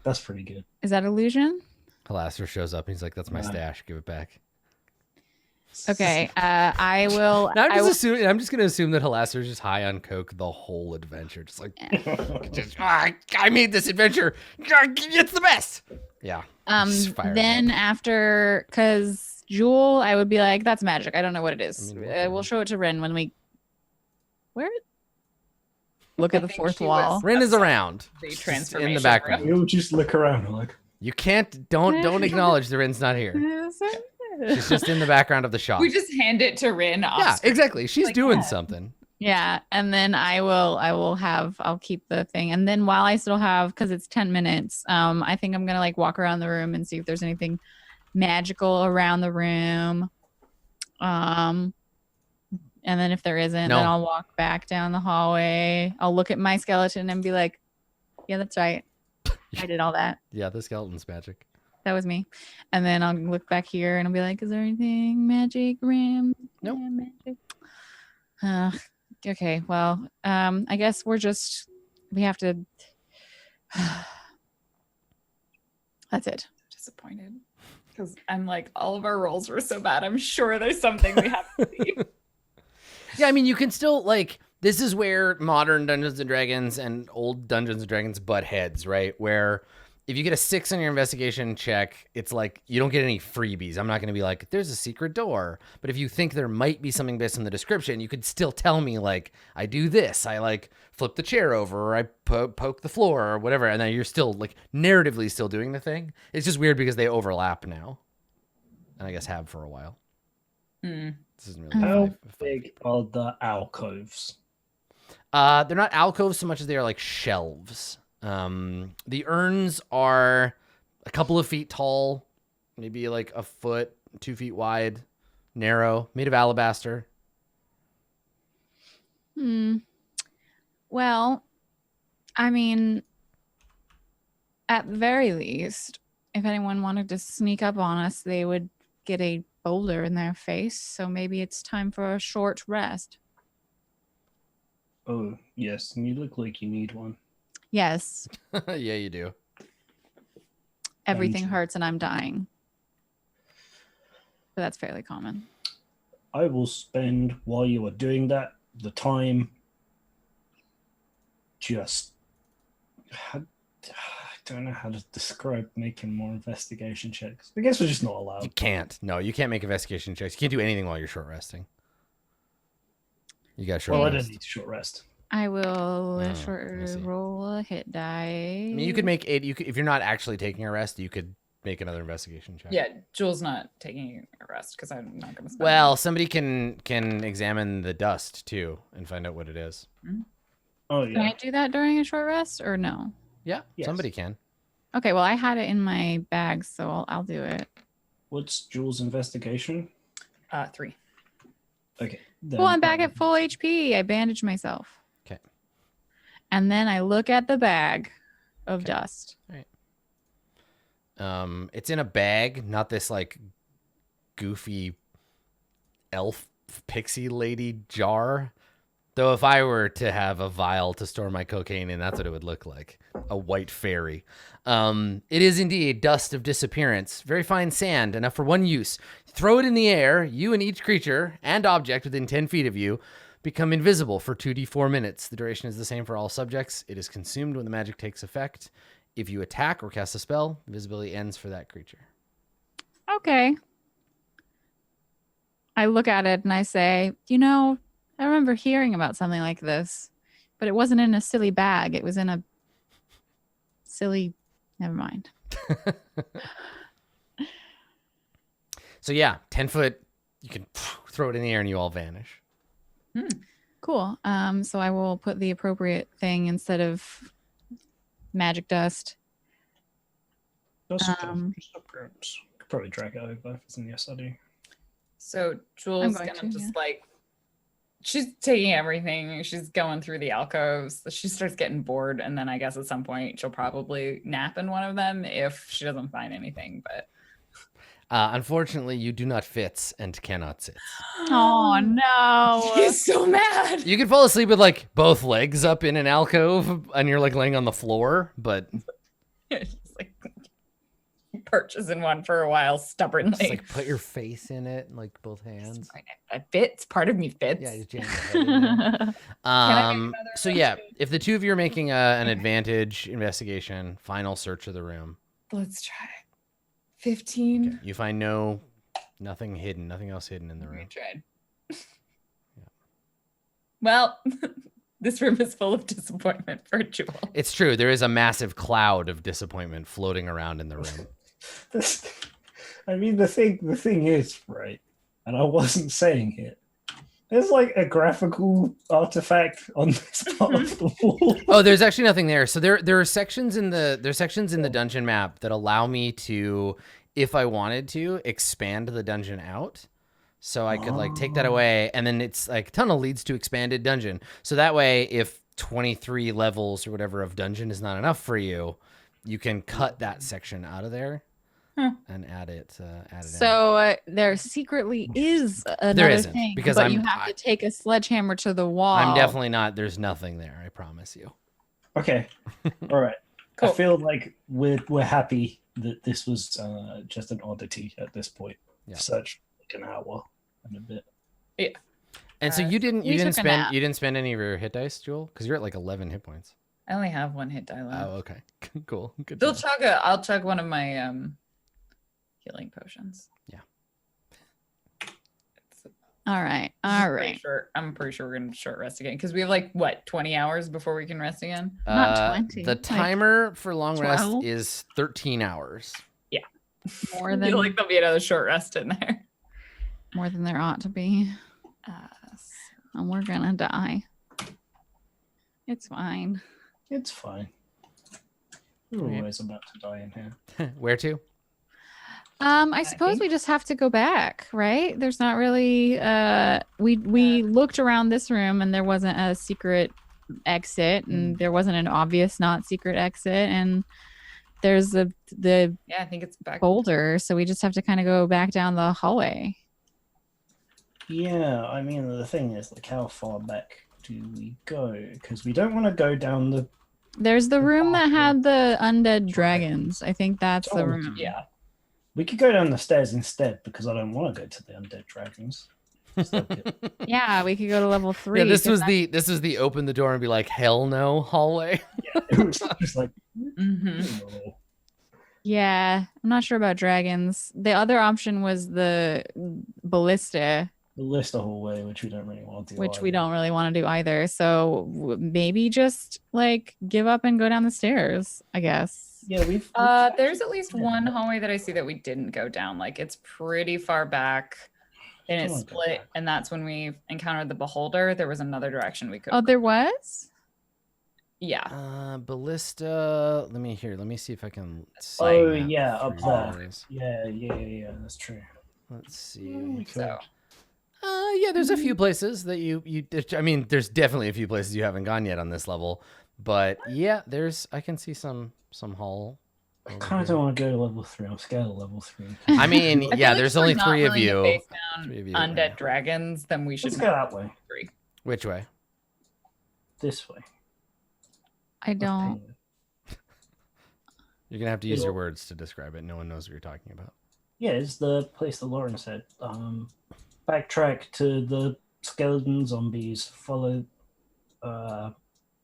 That's pretty good. Is that illusion? Halaster shows up and he's like, "That's my Yeah. stash. Give it back." Okay, I will. Now I'm I just will- assuming. I'm just gonna assume that Halaster's just high on coke the whole adventure, just like, I made this adventure. It's the best. Yeah. Just fire it then up. after, because Jewel, I would be like, that's magic. I don't know what it is. I mean, okay. We'll show it to Rin when we. Where? Look I at the think fourth she wall. was- Rin is around. The Just transformation in the room. background. You'll just look around and like, You can't. Don't acknowledge the Rin's not here. She's just in the background of the shop. We just hand it to Rin. Off Yeah, screen. exactly. She's Like, doing yeah. something. Yeah, and then I'll keep the thing, and then while I still have, because it's 10 minutes, I think I'm gonna like walk around the room and see if there's anything magical around the room. And then if there isn't, No. then I'll walk back down the hallway. I'll look at my skeleton and be like, yeah, that's right. I did all that. Yeah, the skeleton's magic. That was me. And then I'll look back here and I'll be like, is there anything magic, Ram? Nope. Yeah, magic. Okay, well, I guess we have to. That's it. Disappointed because I'm like, all of our rolls were so bad. I'm sure there's something we have to see. Yeah, I mean, you can still like. This is where modern Dungeons and Dragons and old Dungeons and Dragons butt heads, right? Where if you get a 6 on your investigation check, it's like you don't get any freebies. I'm not going to be like, there's a secret door. But if you think there might be something based on the description, you could still tell me like, I do this. I like flip the chair over, or I poke the floor, or whatever. And then you're still like narratively still doing the thing. It's just weird because they overlap now, and I guess have for a while. Mm. This isn't really how five- big are the alcoves? They're not alcoves so much as they are like shelves. The urns are a couple of feet tall, maybe like a foot, 2 feet wide, narrow, made of alabaster. Well, I mean, at the very least, if anyone wanted to sneak up on us, they would get a boulder in their face. So maybe it's time for a short rest. Oh, yes, and you look like you need one. Yes, Yeah, you do. everything you. hurts and I'm dying. But that's fairly common. I will spend, while you are doing that, the time just. I don't know how to describe making more investigation checks. I guess we're just not You allowed. can't. No, you can't make investigation checks. You can't do anything while you're short resting. You got short Well, I rest. don't need to short rest. I will Oh, I see. roll a hit die. I mean, you could make 8. You could, if you're not actually taking a rest, you could make another investigation check. Yeah, Jules not taking a rest because I'm not going to spend. Well, somebody can examine the dust too and find out what it is. Oh Can I yeah. do that during a short rest or no? Yeah, Yes. somebody can. Okay, well, I had it in my bag, so I'll do it. What's Jules' investigation? 3. Okay. Well, I'm back at full HP. I bandaged myself. Okay. And then I look at the bag of Okay. dust. It's in a bag, not this like goofy elf pixie lady jar. Though if I were to have a vial to store my cocaine in, that's what it would look like. A white fairy. It is indeed dust of disappearance. Very fine sand, enough for one use. Throw it in the air, you and each creature and object within 10 feet of you become invisible for 2d4 minutes. The duration is the same for all subjects. It is consumed when the magic takes effect. If you attack or cast a spell, invisibility ends for that creature. Okay. I look at it and I say, I remember hearing about something like this, but it wasn't in a silly bag. It was in a silly, never mind. So yeah, 10 foot, you can throw it in the air and you all vanish. Cool. So I will put the appropriate thing instead of magic dust. Just Um, upgrades. Could probably drag it over if it's in the SRD. So Jules going gonna to, just yeah. like, she's taking everything. She's going through the alcoves. She starts getting bored, and then I guess at some point she'll probably nap in one of them if she doesn't find anything. But Unfortunately, you do not fit and cannot sit. Oh, no. he's so mad. You can fall asleep with like both legs up in an alcove and you're like laying on the floor, but Just like perches in one for a while stubbornly. just like put your face in it and like both hands. It fits. Part of me fits. Yeah, just jam your head in there. I make another So yeah, investigation? if the two of you are making an advantage investigation, final search of the room, Let's try it. 15. you find nothing hidden, nothing else hidden in the We room. tried. Well, this room is full of disappointment for Jewel. It's true. There is a massive cloud of disappointment floating around in the room. I mean, the thing is, right, and I wasn't saying it. There's like a graphical artifact on this part of the wall. Oh, there's actually nothing there. So there are sections in the dungeon map that allow me to, if I wanted to, expand the dungeon out. So I could like take that away, and then it's like tunnel leads to expanded dungeon. So that way, if 23 levels or whatever of dungeon is not enough for you, you can cut that section out of there and add it in. So there secretly is another There isn't, thing, because but you have to take a sledgehammer to the wall. I'm definitely not. There's nothing there. I promise you. Okay, all right. Cool. I feel like we're happy that this was just an oddity at this point. Yeah. Such like an hour and a bit. And so Uh, you didn't we took a nap. spend any of your hit dice, Jewel, because you're at like 11 hit points. I only have one hit die left. Oh, okay, cool. Good. They'll job. chug I'll chug one of my healing potions. Yeah. All right. This is All pretty right. short. I'm pretty sure we're gonna short rest again because we have like what 20 hours before we can rest again. Not 20, The like timer for long rest 12? is 13 hours. More I than feel like there'll be another short rest in there. there ought to be. Uh, And we're gonna die. It's fine. It's fine. We're Okay. always about to die in here. Where to? I suppose we just have to go back, right? There's not really we looked around this room and there wasn't a secret exit and there wasn't an obvious not secret exit and there's the yeah, I think it's back. boulder, so we just have to kind of go back down the hallway. Yeah, I mean the thing is, like, how far back do we go? Because we don't want to go down the. There's the room that had the undead dragons. I think that's the Oh, room. Yeah. We could go down the stairs instead because I don't want to go to the undead dragons. Just like it. Yeah, we could go to level 3. Yeah, this 'cause was the open the door and be like hell no hallway. It was just like. Mm-hmm. oh. Yeah, I'm not sure about dragons. The other option was the ballista, The list of hallway, which we don't really want to do. which we either. don't really want to do either. So maybe just like give up and go down the stairs, I guess. Yeah, we've There's at least one hallway that I see that we didn't go down. Like it's pretty far back, and it Someone go split. back. And that's when we encountered the beholder. There was another direction we could. Oh, there was? Yeah. Ballista. Let me see if I can. See Oh, that yeah, up through there. yours. Yeah, that's true. Let's see. So Yeah, there's a few places that you. I mean, there's definitely a few places you haven't gone yet on this level, but yeah, I can see some hall. I over kind of here. don't want to go to level 3. I'm scared of level 3. I mean, I feel yeah, like there's if we're only not 3 of willing to you. face down 3 of you. undead dragons, then we should Let's go that way. 3. Which way? This way. I don't. Ping. You're gonna have to use your words to describe it. No one knows what you're talking about. Yeah, it's the place that Lauren said. Backtrack to the skeleton zombies. Follow.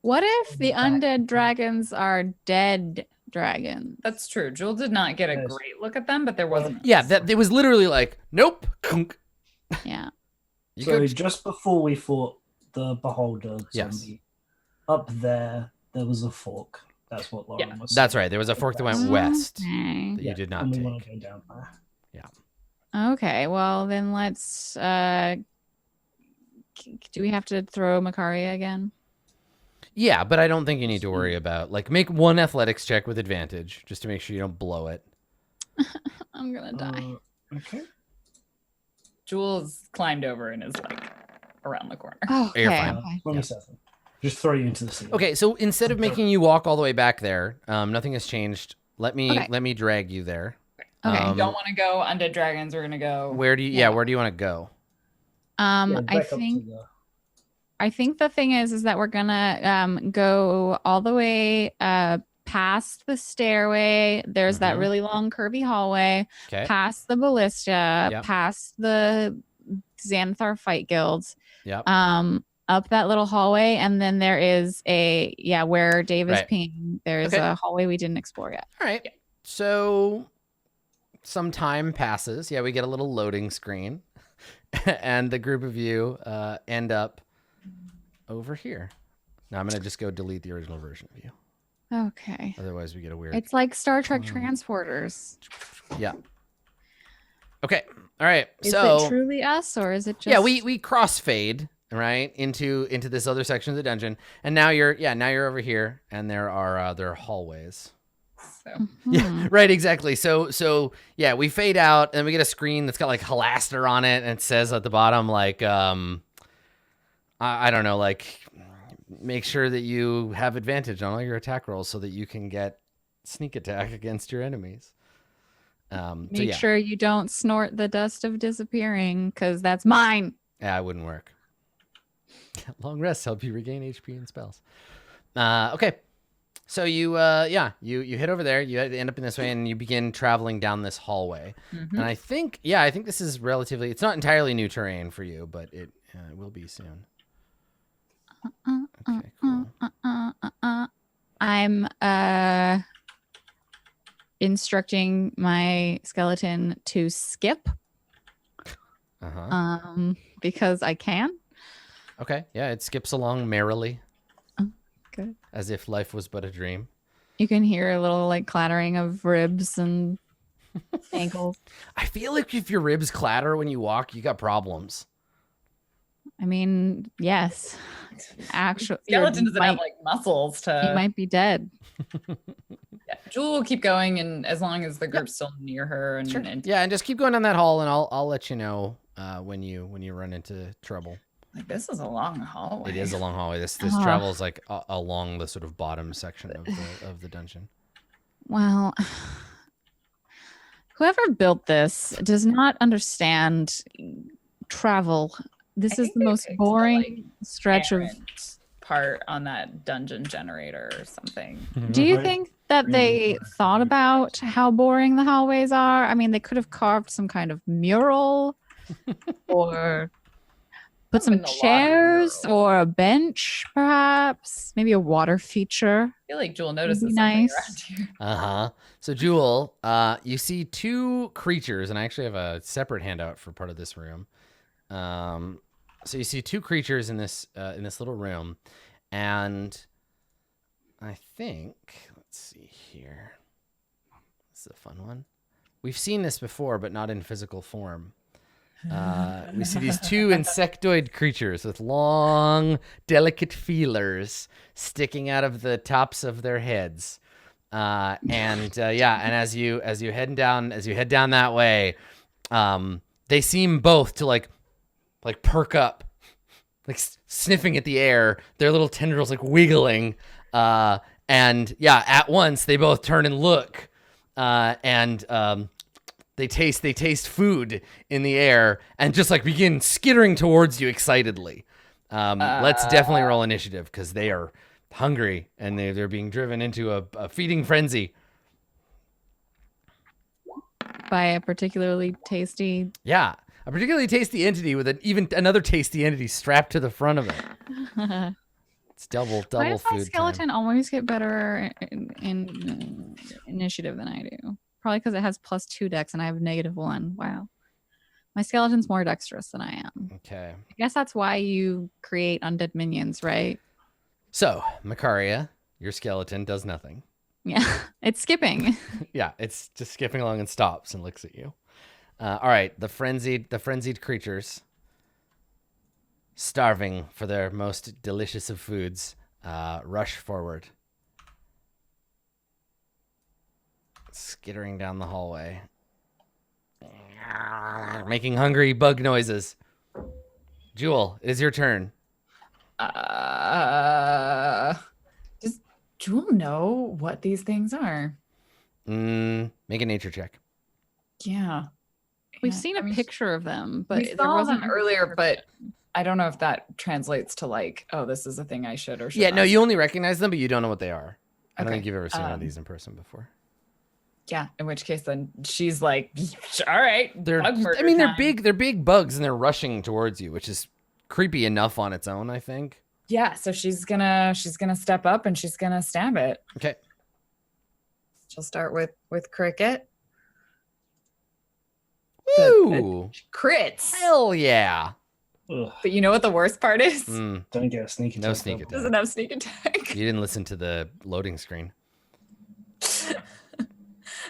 What if the Back. undead dragons are dead dragons? That's true. Jewel did not get a Yes. great look at them, but there wasn't. Yeah, that it was literally like, nope. Kunk. Yeah. You So go. just before we fought the beholder Yes. zombie, up there was a fork. That's what Lauren was. That's right. There was a fork that went west Okay. that you did not and we take. want to go down there. Okay. Well, then let's. Do we have to throw Makaria again? Yeah, but I don't think you need to worry about make one athletics check with advantage just to make sure you don't blow it. I'm gonna die. Okay. Jules climbed over and is like around the corner. Okay. You're fine. Okay. 27. Just throw you into the sea. Okay, so instead of making you walk all the way back there, nothing has changed. Let me drag you there. Okay. We don't want to go undead dragons. We're gonna go. Where do you? Yeah, where do you want to go? Yeah, I back up to think the- I think the thing is that we're gonna go all the way past the stairway. There's that Mhm. really long curvy hallway, Okay. past the ballista, Yep. past the Xanathar fight guilds, Yep. up that little hallway, and then there is where Dave is Right. pinging. There's Okay. a hallway we didn't explore yet. All right. So some time passes. Yeah, we get a little loading screen, and the group of you end up over here. Now I'm gonna just go delete the original version of you. Okay. Otherwise, we get a weird. It's like Star Trek Hmm. transporters. Yeah. Okay. All right. Is So it truly us, or is it just? yeah, we crossfade right into this other section of the dungeon, and now you're over here, and there are hallways. So Yeah, right, exactly. So yeah, we fade out, and we get a screen that's got like Halaster on it, and it says at the bottom like I don't know, like make sure that you have advantage on all your attack rolls so that you can get sneak attack against your enemies. Make sure you don't snort the dust of disappearing, because that's mine. Yeah, it wouldn't work. Long rests help you regain HP and spells. Okay. So you head over there, you end up in this way, and you begin traveling down this hallway. And I think this is it's not entirely new terrain for you, but it will be soon. Okay, cool. I'm instructing my skeleton to skip Uh-huh. because I can. Okay, yeah, it skips along merrily. Good. As if life was but a dream. You can hear a little like clattering of ribs and ankles. I feel like if your ribs clatter when you walk, you got problems. I mean, yes. Actually, skeleton doesn't have like muscles you to. might be dead. Yeah. Jewel will keep going, and as long as the group's still near her, and, Sure. and Yeah, and just keep going down that hall, and I'll let you know when you run into trouble. like this is a long hallway. It is a long hallway. This Oh. travels like along the sort of bottom section of the dungeon. Well, whoever built this does not understand travel. This I is think the they most fixed the, boring stretch of. errant part on that dungeon generator or something. Do you Right. think that Green they part. thought about how boring the hallways are? I mean, they could have carved some kind of mural or put Something some in the water chairs mural. or a bench, perhaps. Maybe a water feature. I feel like Jewel notices Would be something nice. around here. Uh-huh. So Jewel, you see two creatures, and I actually have a separate handout for part of this room. So you see two creatures in this little room, and I think let's see here. This is a fun one. We've seen this before, but not in physical form. We see these two insectoid creatures with long, delicate feelers sticking out of the tops of their heads. And as you head down that way, they seem both to like perk up, like sniffing at the air, their little tendrils like wiggling. At once they both turn and look, they taste food in the air and just like begin skittering towards you excitedly. Let's definitely roll initiative because they are hungry and they're being driven into a feeding frenzy. By a particularly tasty. Yeah, a particularly tasty entity with even another tasty entity strapped to the front of it. It's double Why does my food skeleton time. always get better in initiative than I do? Probably because it has +2 dex and I have -1. Wow. My skeleton's more dexterous than I am. Okay. I guess that's why you create undead minions, right? So, Macaria, your skeleton does nothing. Yeah. It's skipping. Yeah, it's just skipping along and stops and looks at you. All right, the frenzied creatures, starving for their most delicious of foods, rush forward, skittering down the hallway, making hungry bug noises. Jewel, it is your turn. Does Jewel know what these things are? Make a nature check. Yeah. We've Yeah, seen I a mean, picture of them, but we there saw wasn't them earlier, but I don't know if that translates to like, oh, this is a thing I should or should Yeah, not. no, you only recognize them, but you don't know what they are. I don't Okay. think you've ever seen one of these in person before. Yeah, in which case then she's like, all right, They're bug murder they're time. big. They're big bugs, and they're rushing towards you, which is creepy enough on its own, I think. Yeah, so she's gonna step up and she's gonna stab it. Okay. She'll start with Cricket. Woo! Crits. Hell yeah! Ugh, But you know what the worst part is? don't get a sneak attack. No sneak though. attack. Doesn't have sneak attack. You didn't listen to the loading screen.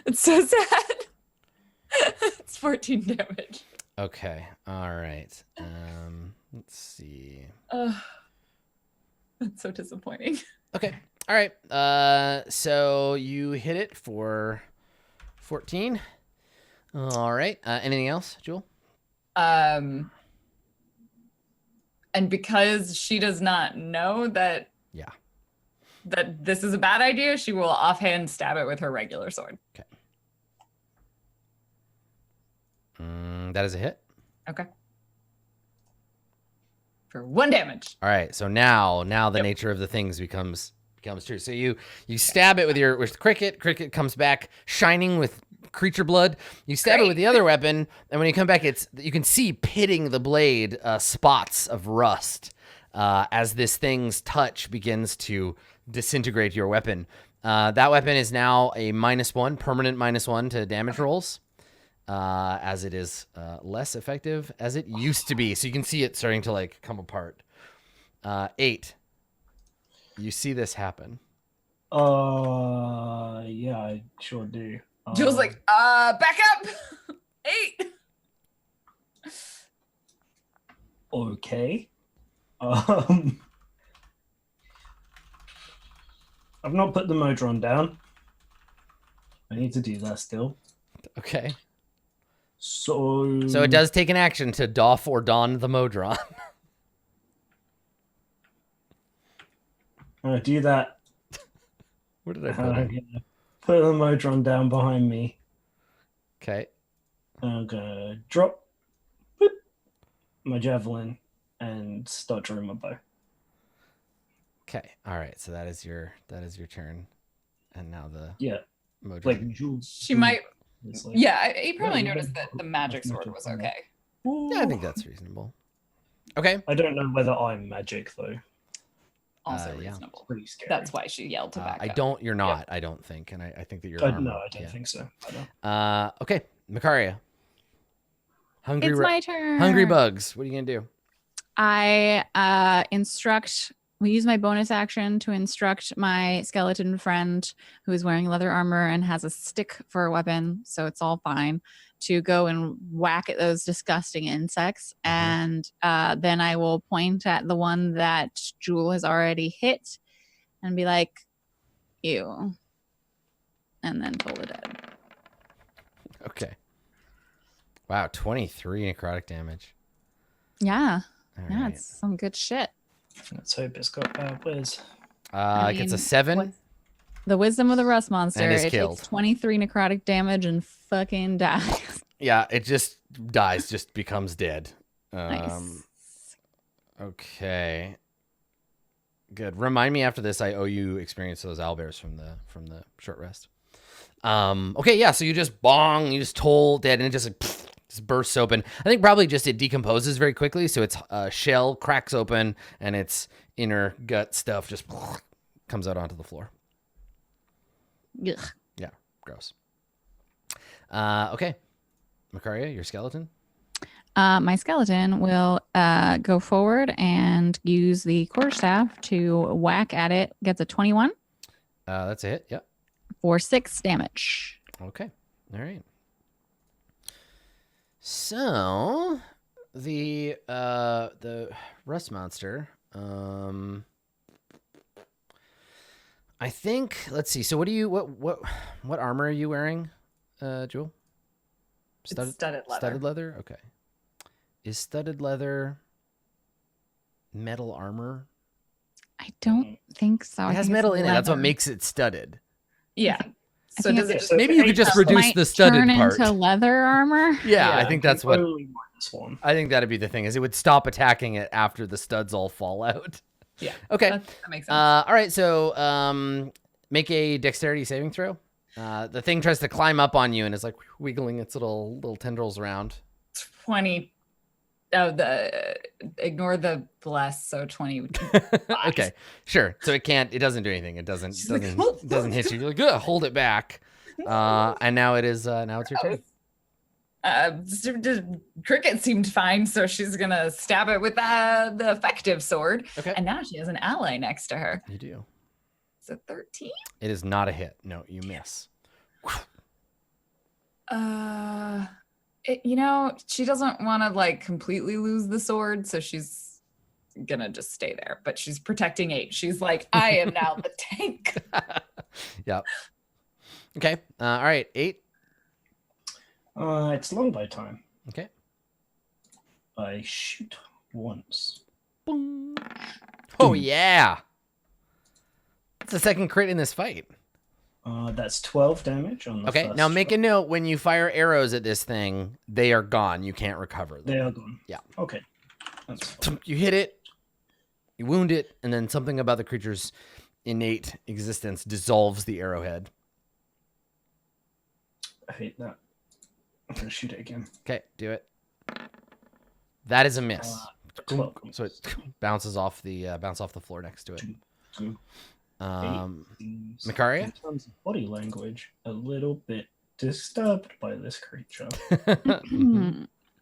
It's so sad. It's 14 damage. Okay. All right. Let's see. That's so disappointing. Okay. All right. So you hit it for 14. All right. Anything else, Jewel? And because she does not know that Yeah. that this is a bad idea, she will offhand stab it with her regular sword. Okay. That is a hit. Okay. For 1 damage. All right. So now the nature of the things becomes true. So you stab it with Cricket. Cricket comes back shining with creature blood. You stab it with the other weapon, and when you come back, you can see pitting the blade spots of rust as this thing's touch begins to disintegrate your weapon. That weapon is now a -1, permanent -1 to damage rolls. As it is less effective as it used to be. So you can see it starting to like come apart. 8. You see this happen. Yeah, I sure do. Jill's like, back up. 8. Okay. I've not put the Modron down. I need to do that still. Okay. So it does take an action to doff or don the Modron. I'm gonna do that. Where did I put I'm it? gonna put the Modron down behind me. Okay. I'm gonna drop boop, my javelin and start drawing my bow. Okay. All right. So that is your turn. And now the Yeah, Modron. like Jules. She might. It's like, Yeah, he probably Yeah, noticed that the magic sword was okay. Yeah, I think that's reasonable. Okay. I don't know whether I'm magic though. Also yeah. reasonable. Pretty scary. That's why she yelled to back I up. don't. You're not. I don't think. And I think that you're. No, armored. I don't Yeah. think so. I don't. Okay. Macaria. Hungry. It's my turn. Hungry bugs. What are you gonna do? I instruct we use my bonus action to instruct my skeleton friend who is wearing leather armor and has a stick for a weapon, so it's all fine, to go and whack at those disgusting insects. And then I will point at the one that Jewel has already hit and be like, ew. And then toll it dead. Okay. Wow, 23 necrotic damage. Yeah. All Yeah, right. it's some good shit. Let's hope it's got whiz. It gets a 7. The wisdom of the rust monster. And is It killed. takes 23 necrotic damage and fucking dies. Yeah, it just dies, just becomes dead. Nice. Okay. Good. Remind me after this. I owe you experience those owlbears from the short rest. Okay, yeah. So you just toll dead, and it just like, just bursts open. I think probably just it decomposes very quickly, so its shell cracks open, and its inner gut stuff just comes out onto the floor. Ugh. Yeah, gross. Okay, Makaria, your skeleton. My skeleton will go forward and use the quarterstaff to whack at it. Gets a 21 That's a hit. Yep. for 6 damage. Okay. All right. So the rust monster. I think. Let's see. So what armor are you wearing, Jewel? It's studded leather. Studded leather. Okay. Is studded leather metal armor? I don't think so. It I has think it's metal in it. That's what leather. makes it studded. Yeah. I So think does it it's- just Maybe you could just reduce Might the studded turn part. into leather armor. Yeah, I think that's what. Only minus 1. I think that'd be the thing. Is it would stop attacking it after the studs all fall out. Yeah. Okay. That makes sense. All right. So make a dexterity saving throw. The thing tries to climb up on you and is like wiggling its little tendrils around. 20. Oh, ignore the bless. So 20. Okay, sure. So it can't. It doesn't do anything. It doesn't. She's like, Doesn't hit you. You're like, ugh, hold it back. And now it is. Now it's your turn. Cricket seemed fine, so she's gonna stab it with the effective sword. Okay. And now she has an ally next to her. You do. So 13. It is not a hit. No, you miss. She doesn't want to like completely lose the sword, so she's gonna just stay there. But she's protecting 8. She's like, I am now the tank. Yep. Okay. All right. 8. It's longbow time. Okay. I shoot once. Boom. Oh yeah. That's the second crit in this fight. That's 12 damage on the Okay. first Now make a shot. note: when you fire arrows at this thing, they are gone. You can't recover them. They are gone. Yeah. Okay. That's fine. You hit it, you wound it, and then something about the creature's innate existence dissolves the arrowhead. I hate that. I'm gonna shoot it again. Okay, do it. That is a miss. 12. So it bounces off the floor next to it. Two. Seems, Makaria? in terms of body language, a little bit disturbed by this creature.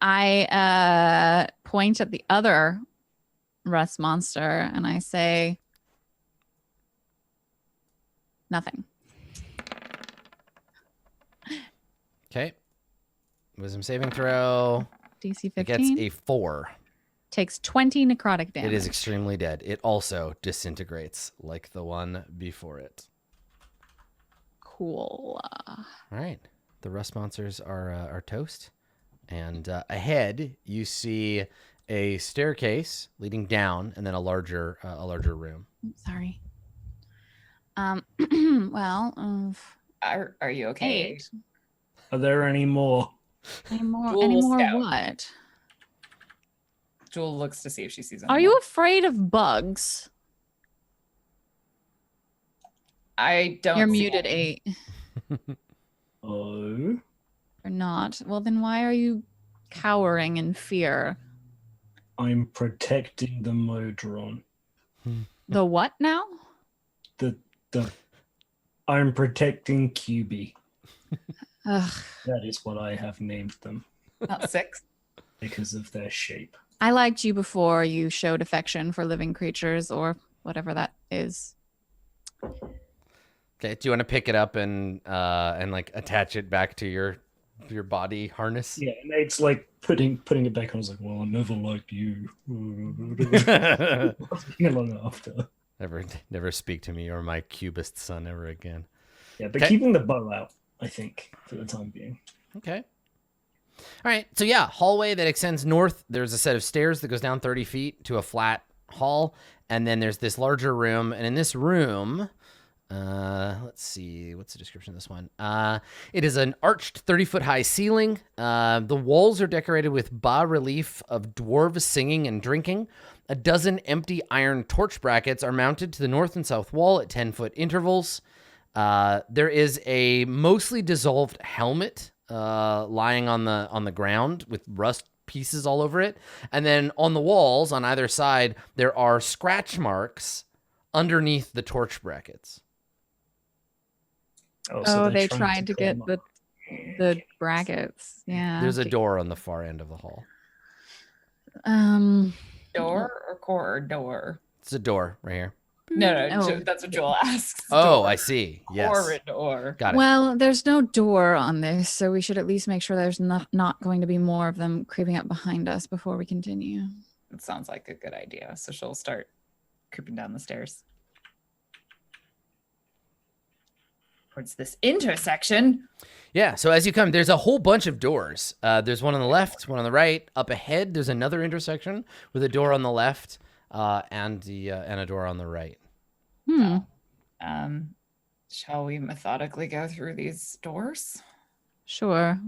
I point at the other rust monster and I say, nothing. Okay. Wisdom saving throw. DC It gets 15 a 4. takes 20 necrotic damage. It is extremely dead. It also disintegrates like the one before it. Cool. All right. The rust monsters are toast. And ahead, you see a staircase leading down, and then a larger room. Sorry. Well, Are you okay? 8. Are there any more? Any more Jewel scout. what? Jewel looks to see if she sees Are anyone. you afraid of bugs? I don't. You're see muted, any. 8. Oh, Or not. Well, then why are you cowering in fear? I'm protecting the Modron. The what now? The I'm protecting QB. Ugh. That is what I have named them Not 6. because of their shape. I liked you before you showed affection for living creatures or whatever that is. Okay. Do you want to pick it up and like attach it back to your body harness? Yeah, and it's like putting it back on. I was like, well, I never liked you. Long after. Never speak to me or my cubist son ever again. Yeah, but Okay. keeping the bow out, I think, for the time being. Okay. All right. So yeah, hallway that extends north. There's a set of stairs that goes down 30 feet to a flat hall. And then there's this larger room. And in this room, let's see, what's the description of this one? It is an arched 30-foot high ceiling. The walls are decorated with bas-relief of dwarves singing and drinking. A dozen empty iron torch brackets are mounted to the north and south wall at 10-foot intervals. There is a mostly dissolved helmet lying on the ground with rust pieces all over it. And then on the walls on either side, there are scratch marks underneath the torch brackets. Oh, they tried to get the brackets. Yeah. There's a door on the far end of the hall. Door or corridor? It's a door right here. No, Oh. that's what Joel asks. Oh, Door. I see. Yes. Corridor. Got it. Well, there's no door on this, so we should at least make sure there's not going to be more of them creeping up behind us before we continue. It sounds like a good idea. So she'll start creeping down the stairs towards this intersection. Yeah, so as you come, there's a whole bunch of doors. There's one on the left, one on the right. Up ahead, there's another intersection with a door on the left and a door on the right. Shall we methodically go through these doors? Sure.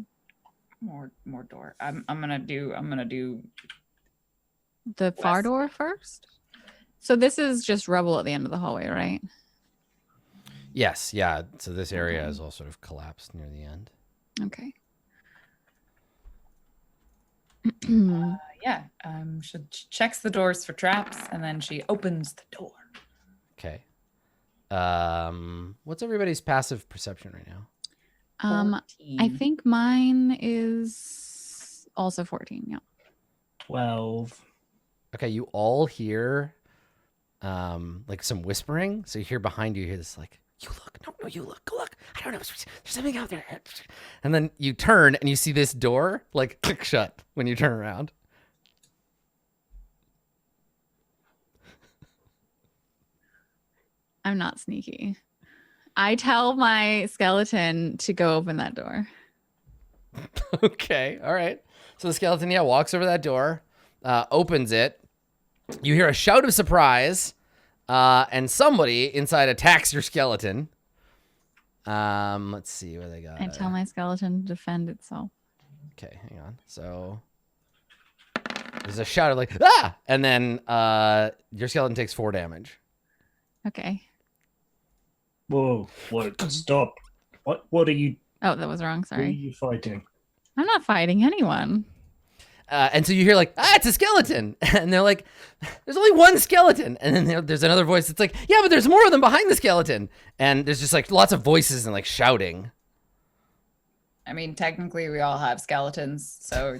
More door. I'm gonna do The far West. door first? So this is just rubble at the end of the hallway, right? Yes, yeah. So this area is all sort of collapsed near the end. Okay. yeah. She checks the doors for traps and then she opens the door. Okay. What's everybody's passive perception right now? I 14. think mine is also 14. Yeah. 12. Okay, you all hear like some whispering. So you hear behind you, hear this like, you look, no, you look, go look. I don't know, there's something out there. And then you turn and you see this door like click shut when you turn around. I'm not sneaky. I tell my skeleton to go open that door. Okay, all right. So the skeleton, walks over that door, opens it. You hear a shout of surprise, and somebody inside attacks your skeleton. Let's see what they got. I tell my skeleton to defend itself. Okay, hang on. So there's a shout of like, ah! And then your skeleton takes 4 damage. Okay. Whoa, what? Stop. What are you, Oh, that was wrong. who are Sorry. you fighting? I'm not fighting anyone. And so you hear like, it's a skeleton. And they're like, there's only one skeleton. And then there's another voice that's like, yeah, but there's more of them behind the skeleton. And there's just like lots of voices and like shouting. I mean, technically we all have skeletons, so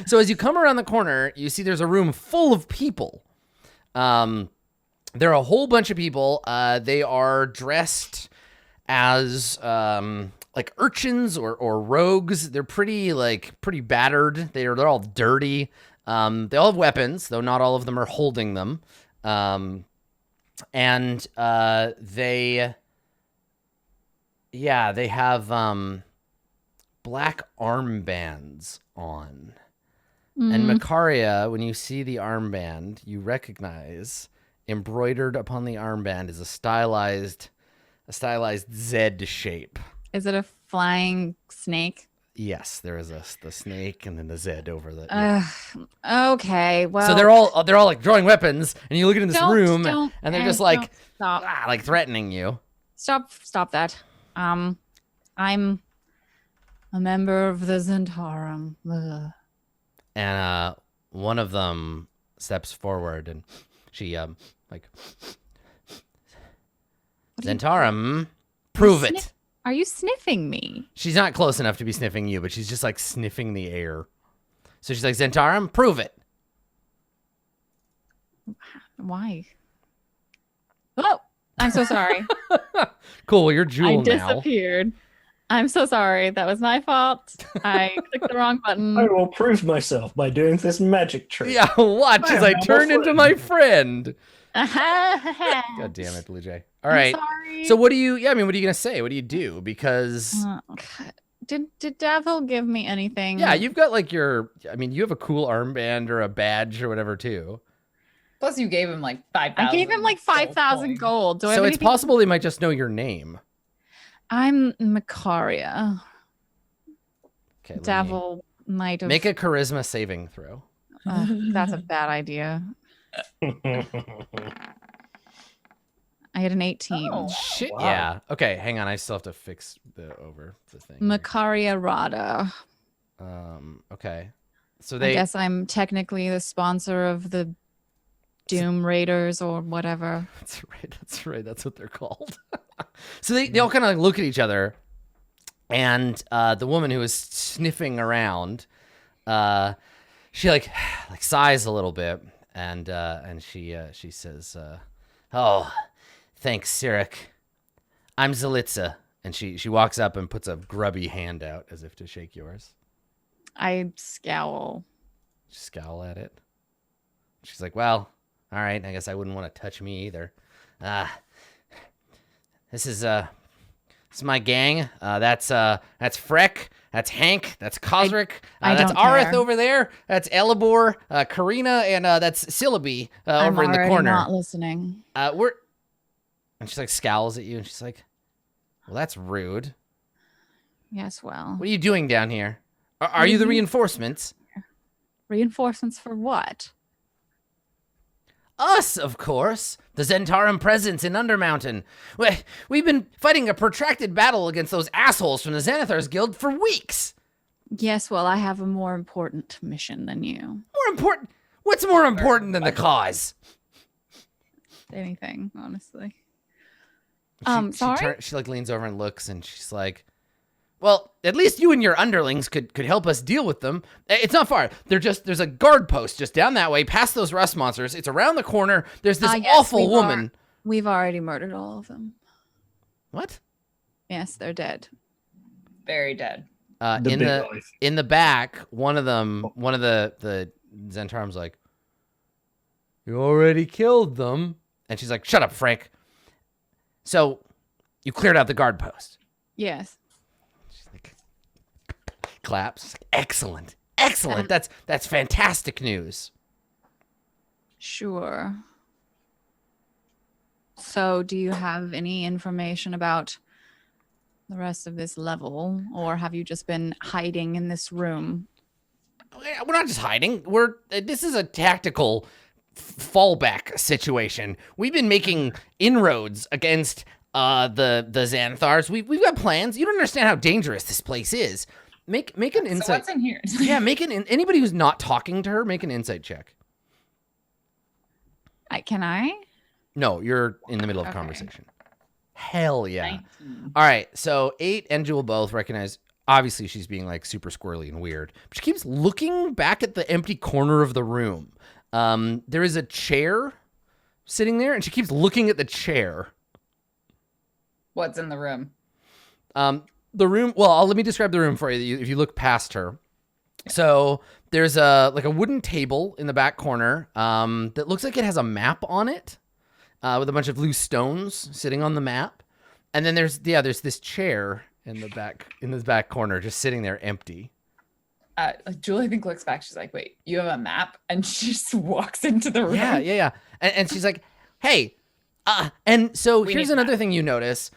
So as you come around the corner, you see there's a room full of people. There are a whole bunch of people. They are dressed as like urchins or rogues. They're pretty battered. They're all dirty. They all have weapons, though not all of them are holding them. And they have black armbands on. And Makaria, when you see the armband, you recognize embroidered upon the armband is a stylized Z shape. Is it a flying snake? Yes, there is the snake and then the Z over the. Yeah. Okay. Well. So they're all like drawing weapons, and you look into this room, don't- and they're eh, just like don't. Stop. like threatening you. Stop that. I'm a member of the Zentarum. Ugh. And one of them steps forward, and she like Zentarum, prove it. Are you sniffing me? She's not close enough to be sniffing you, but she's just like sniffing the air. So she's like, Zentarum, prove it. Why? I'm so sorry. Cool. Well, you're Jewel I now. disappeared. I'm so sorry. That was my fault. I clicked the wrong button. I will prove myself by doing this magic trick. Yeah, watch I as am I now turn my into my friend. God God damn it, Blue Jay. All right. Sorry. So what do you? Yeah, I mean, what are you gonna say? What do you do? Because Did Davil give me anything? yeah, you've got like your. I mean, you have a cool armband or a badge or whatever too. Plus, you gave him like 5,000. I gave him like 5,000 gold. Do I So have it's anything? possible they might just know your name. I'm Macaria. Okay. let me- Davil might have. Make a charisma saving throw. That's a bad idea. I had an 18. Oh. Shit. Wow. Yeah. Okay. Hang on. I still have to fix the thing. here. Macaria Rada. Okay. So I they. guess I'm technically the sponsor of the Doom Raiders or whatever. That's right. That's right. That's what they're called. So they all kind of like look at each other, and the woman who is sniffing around, she like sighs a little bit, and she says, "Oh, thanks, Sirik. I'm Zalitza." And she walks up and puts a grubby hand out as if to shake yours. I scowl. Scowl at it. She's like, "Well, all right. I guess I wouldn't want to touch me either. This is my gang. That's Freck. That's Hank. That's Kozric. I That's don't Arith care. over there. That's Elibor, Karina, and that's Syllabi I'm over in the already corner. not listening. And she like scowls at you, and she's like, "Well, that's rude. Yes, well. What are you doing down here? Are What do you the you mean? reinforcements?" Reinforcements for what? Us, of course. The Zentarum presence in Undermountain. We've been fighting a protracted battle against those assholes from the Xanathar's Guild for weeks. Yes, well, I have a more important mission than you. More important? What's more important than the cause? Anything, honestly. Sorry? She like leans over and looks, and she's like, "Well, at least you and your underlings could help us deal with them. It's not far. There's a guard post just down that way, past those rust monsters. It's around the corner. There's this Yes, awful woman." We've already murdered all of them. What? Yes, they're dead. Very dead. In the back, one of the Zentarum's like, "You already killed them," and she's like, "Shut up, Frank." So, you cleared out the guard post. Yes. She's like, claps. Excellent. That's fantastic news. Sure. So, do you have any information about the rest of this level, or have you just been hiding in this room? We're not just hiding. This is a tactical fallback situation. We've been making inroads against the Xanathars. We've got plans. You don't understand how dangerous this place is. Make an So insight. what's in here? Yeah, anybody who's not talking to her, make an insight check. Can I? No, you're in the middle of Okay. conversation. Hell yeah. 19. All right, so 8 and Jewel both recognize, obviously she's being like super squirrely and weird, but she keeps looking back at the empty corner of the room. There is a chair sitting there, and she keeps looking at the chair. What's in the room? The room, well, let me describe the room for you if you look past her. So there's a wooden table in the back corner that looks like it has a map on it with a bunch of loose stones sitting on the map. And then there's this chair in this back corner just sitting there empty. Julie, I think, looks back. She's like, "Wait, you have a map?" And she just walks into the room. Yeah. And she's like, "Hey," and so We here's need another that. thing you notice.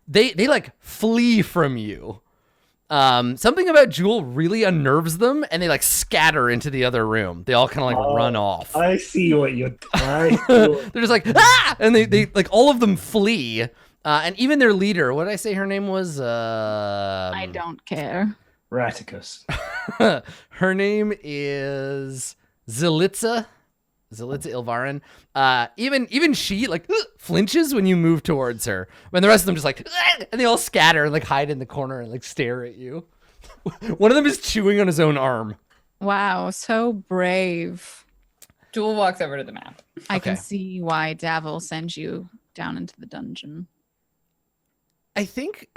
They like flee from you. Something about Jewel really unnerves them, and they like scatter into the other room. They all kind of like run off. I see what you're. They're just like, "Ah!" And they like all of them flee. And even their leader, what did I say her name was? I don't care. Raticus. Her name is Zalitza Ilvarin. Even she like flinches when you move towards her. When the rest of them just like, and they all scatter and like hide in the corner and like stare at you. One of them is chewing on his own arm. Wow, so brave. Jewel walks over to the map. I can Okay. see why Davil sends you down into the dungeon. I think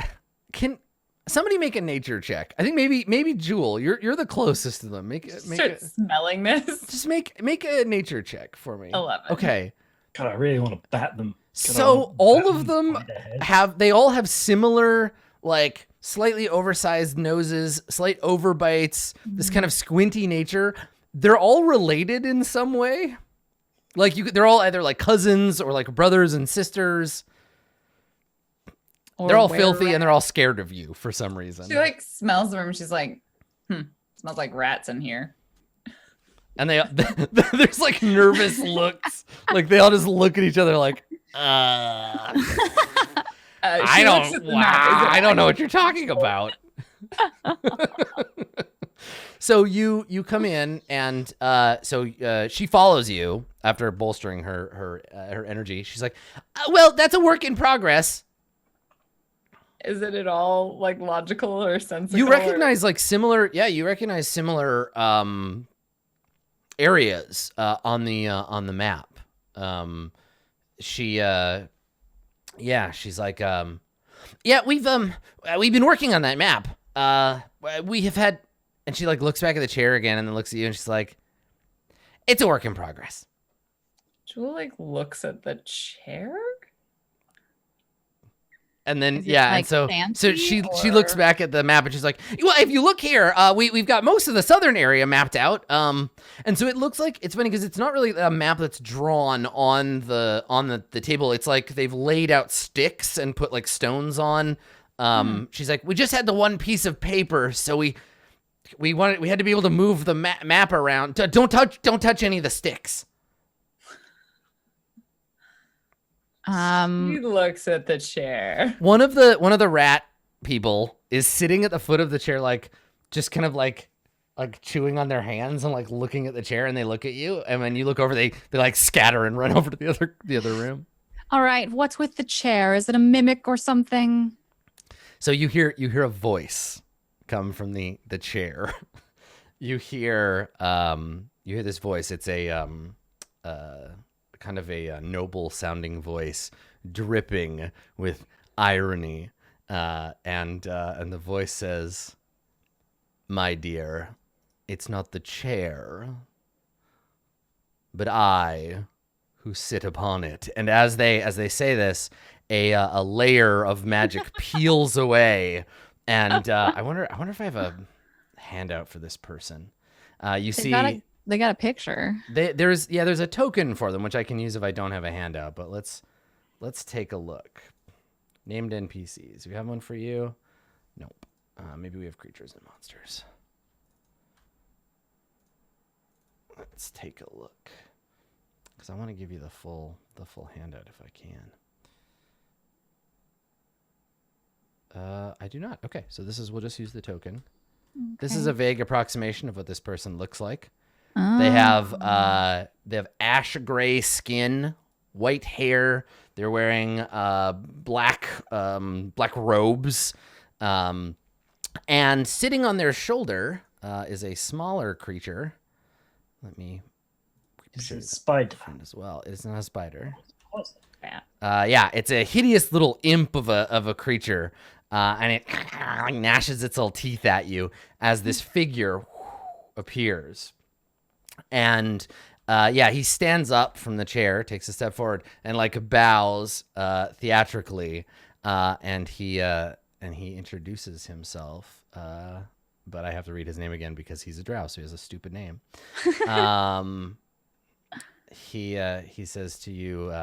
can somebody make a nature check? I think maybe Jewel, you're the closest to them. Make Start smelling this. just make a nature check for me. 11. Okay. God, I really want to bat them. God, I So wanna all bat of them by the head. they all have similar, like, slightly oversized noses, slight overbites, this kind of squinty nature. They're all related in some way. Like they're all either like cousins or like brothers and sisters. They're all filthy and they're all scared of you for some reason. She like smells the room. She's like, smells like rats in here. And there's like nervous looks. Like they all just look at each other like, I She looks at the map. Is it I don't know what you're talking about. So you come in and she follows you after bolstering her energy. She's like, well, that's a work in progress. Is it at all like logical or sensible? You recognize like similar, areas on the map. She's like, we've been working on that map. We have had, and she like looks back at the chair again and then looks at you and she's like, it's a work in progress. Jewel like looks at the chair. And then Is it, like, so fancy, she looks or- back at the map and she's like, well, if you look here, we've got most of the southern area mapped out. And so it looks like, it's funny because it's not really a map that's drawn on the table. It's like they've laid out sticks and put like stones on. She's like, we just had the one piece of paper, so we had to be able to move the map around. Don't touch any of the sticks. He looks at the chair. One of the rat people is sitting at the foot of the chair, like just kind of like chewing on their hands and like looking at the chair, and they look at you, and when you look over, they like scatter and run over to the other room. All right, what's with the chair? Is it a mimic or something? So you hear a voice come from the chair. You hear this voice. It's a kind of a noble sounding voice, dripping with irony, and the voice says, "My dear, it's not the chair, but I who sit upon it." And as they say this, a layer of magic peels away, and I wonder if I have a handout for this person. You see. They got a picture. There's a token for them, which I can use if I don't have a handout, but let's take a look. Named NPCs. Do we have one for you? Nope. Maybe we have creatures and monsters. Let's take a look. Because I want to give you the full handout if I can. I do not. Okay, so we'll just use the token. Okay. This is a vague approximation of what this person looks like. They have ash gray skin, white hair. They're wearing black robes, and sitting on their shoulder is a smaller creature. Let me. It's a spider as well. It's not a spider. Yeah. It's a hideous little imp of a creature, and it gnashes its little teeth at you as this figure appears. And he stands up from the chair, takes a step forward, and like bows theatrically, and he introduces himself. But I have to read his name again because he's a drow, so he has a stupid name. He says to you,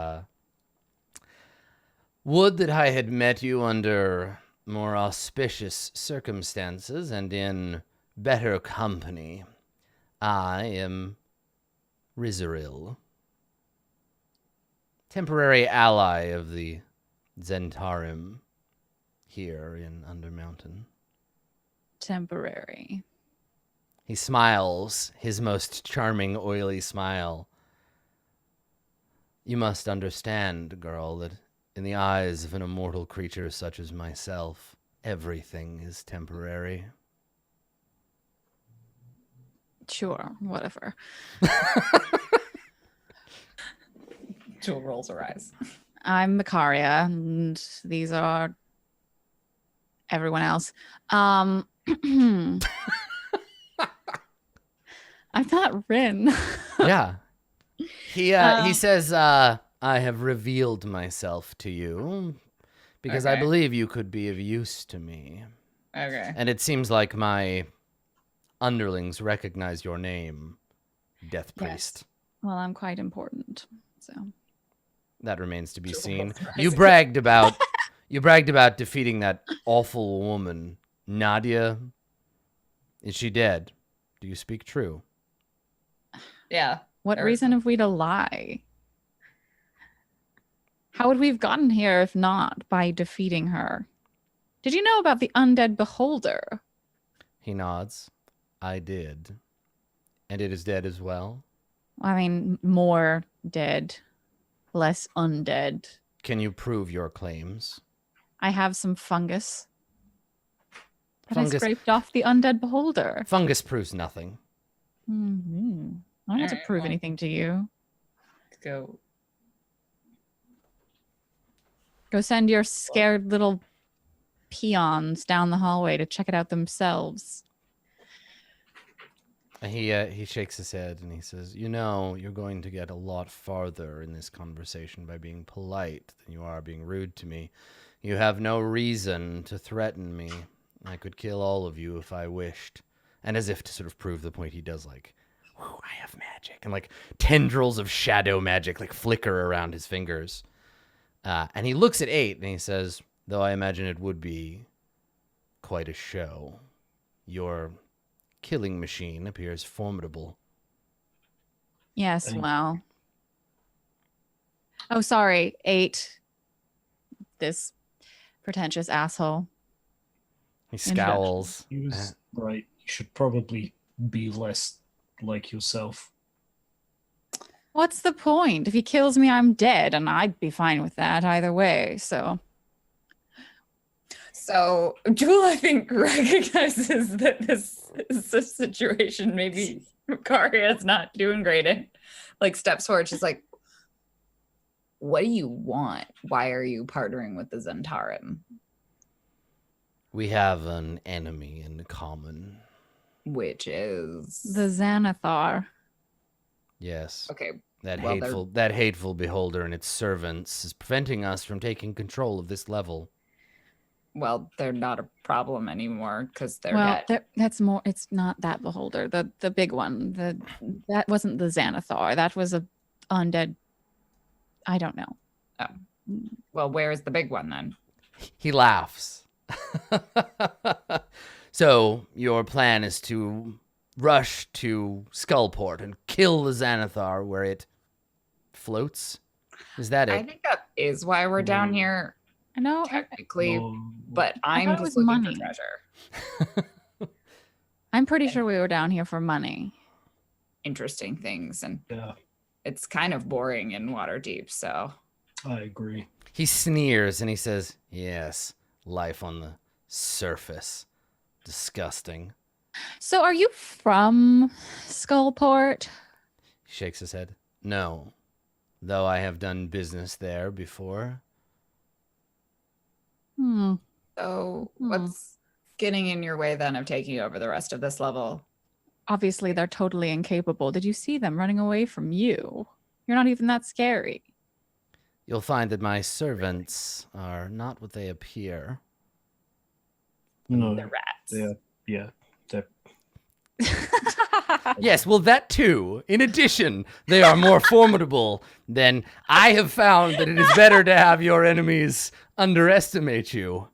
"Would that I had met you under more auspicious circumstances and in better company. I am Rizaril, temporary ally of the Zentarim here in Undermountain." Temporary. He smiles, his most charming, oily smile. "You must understand, girl, that in the eyes of an immortal creature such as myself, everything is temporary." Sure, whatever. Jewel rolls her eyes. I'm Macaria, and these are everyone else. I'm not Rin. Yeah. He Um, says, I have revealed myself to you because I Okay. believe you could be of use to me. Okay. And it seems like my underlings recognize your name, Death Yes. Priest. Well, I'm quite important, so. That remains to be Jewel seen. rolls her eyes You again. bragged about defeating that awful woman, Nadia. Is she dead? Do you speak true? Yeah. What Or- reason have we to lie? How would we have gotten here if not by defeating her? Did you know about the Undead Beholder? He nods. I did. And it is dead as well? I mean, more dead, less undead. Can you prove your claims? I have some fungus that I Fungus, scraped off the Undead Beholder. fungus proves nothing. Mm-hmm. I don't have to Alright, prove well. anything to you. Go. Go send your scared little peons down the hallway to check it out themselves. He shakes his head and he says, "You know, you're going to get a lot farther in this conversation by being polite than you are being rude to me. You have no reason to threaten me. I could kill all of you if I wished." And as if to sort of prove the point, he does like, "Whew, I have magic," and like tendrils of shadow magic like flicker around his fingers. And he looks at 8 and he says, "Though I imagine it would be quite a show. Your killing machine appears formidable." Yes, Thank well. Oh, sorry. 8. This pretentious asshole. He scowls. He was right. You should probably be less like yourself. What's the point? If he kills me, I'm dead, and I'd be fine with that either way. So, So Jewel, I think, recognizes that this is a situation maybe Karia's not doing great in. Like steps forward, she's like, "What do you want? Why are you partnering with the Zentarim?" We have an enemy in common. Which is the Xanathar. Yes. okay. That Well, hateful beholder and its servants is preventing us from taking control of this level. Well, they're not a problem anymore because they're Well, dead. that's more. It's not that beholder. The big one. That wasn't the Xanathar. That was a undead. I don't know. Well, where is the big one then? He laughs. So your plan is to rush to Skullport and kill the Xanathar where it floats? Is that I it? think that is why we're down here I know. technically, No, but I'm thought it just was looking money. for treasure. I'm pretty sure we were down here for money. Interesting things, and yeah, it's kind of boring in Waterdeep. So I agree. He sneers and he says, "Yes, life on the surface. Disgusting." So, are you from Skullport? He shakes his head. "No, though I have done business there before." Hmm. So Hmm. what's getting in your way then of taking over the rest of this level? Obviously, they're totally incapable. Did you see them running away from you? You're not even that scary. You'll find that my servants are not what they appear. No, The rats. yeah, they're Yes, well, that too. In addition, they are more formidable than I have found that it is better to have your enemies underestimate you.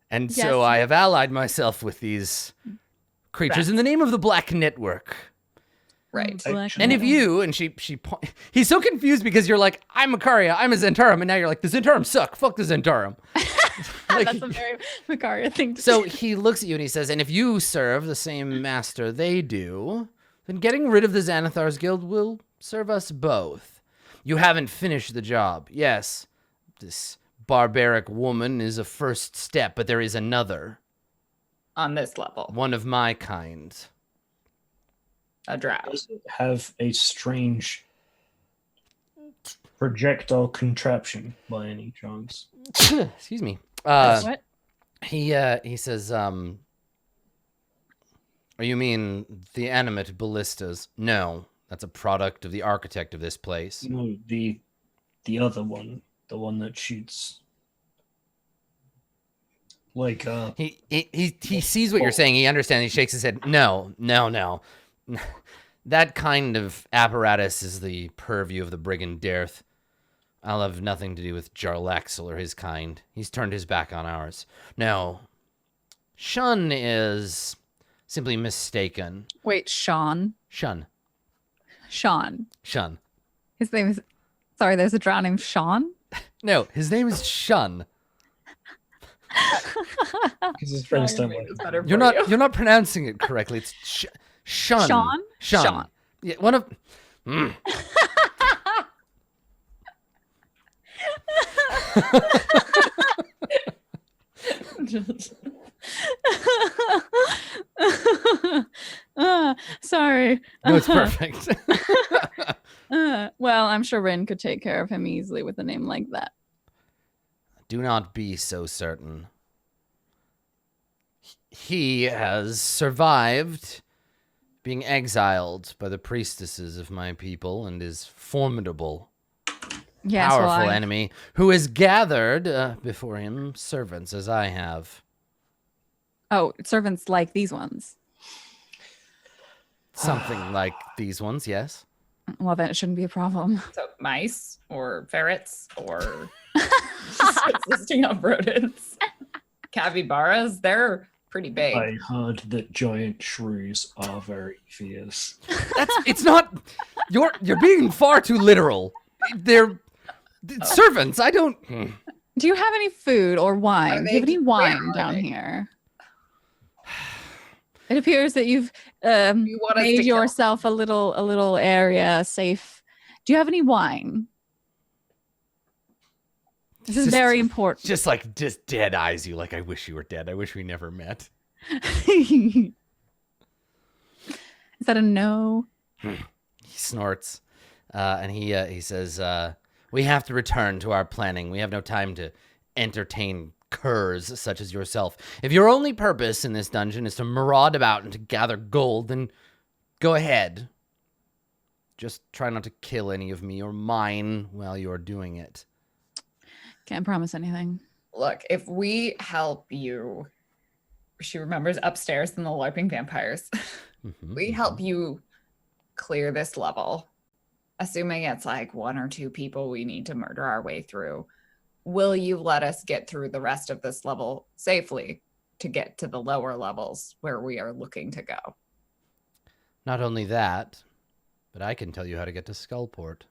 And so Yes. I have allied myself with these creatures in the name of the Black Network. Right. Actually- And if you, and he's so confused because you're like, "I'm Macaria, I'm a Zentarum," and now you're like, "The Zentarum suck, fuck the Zentarum." Like, That's a very Macaria thing to so say. he looks at you and he says, "And if you serve the same master they do, then getting rid of the Xanathar's guild will serve us both. You haven't finished the job. Yes, this barbaric woman is a first step, but there is another. On this level, One of my kind." a drow. does it have a strange projectile contraption by any chance? Excuse me. What? He says, you mean the animate ballistas? No, that's a product of the architect of this place. No, the other one, the one that shoots. Like He sees what you're saying. He understands. He shakes his head. No. That kind of apparatus is the purview of the brigand Dearth. I'll have nothing to do with Jarlaxle or his kind. He's turned his back on ours. No. Shun is simply mistaken. Wait, Sean. Shun. Sean. Shun. His name is. Sorry, there's a drow named Sean. No, his name is Shun. because his friends don't like it. You're not pronouncing it correctly. It's Shun. Sean? Shun. Sean. Yeah, one of. Mm. Sorry. No, it's perfect. Well, I'm sure Rin could take care of him easily with a name like that. Do not be so certain. He has survived being exiled by the priestesses of my people and is formidable, Yes, powerful enemy who has gathered before him servants as I have. Oh, servants like these ones. Something like these ones, yes. Well, then it shouldn't be a problem. So mice or ferrets or just listing of rodents. Capybaras, they're pretty big. I heard that giant shrews are very fierce. It's not. You're being far too literal. They're servants. I don't. Do you have any food or wine? Do you have any wine where are down they? here? It appears that you've You want us to made kill- yourself a little area safe. Do you have any wine? This is Just- very important. Just dead eyes you like I wish you were dead. I wish we never met. Is that a no? He snorts, and he says, "We have to return to our planning. We have no time to entertain curs such as yourself. If your only purpose in this dungeon is to maraud about and to gather gold, then go ahead. Just try not to kill any of me or mine while you're doing it." Can't promise anything. Look, if we help you, she remembers upstairs in the LARPing vampires. Mhm. We help you clear this level, assuming it's like one or two people we need to murder our way through. Will you let us get through the rest of this level safely to get to the lower levels where we are looking to go? Not only that, but I can tell you how to get to Skullport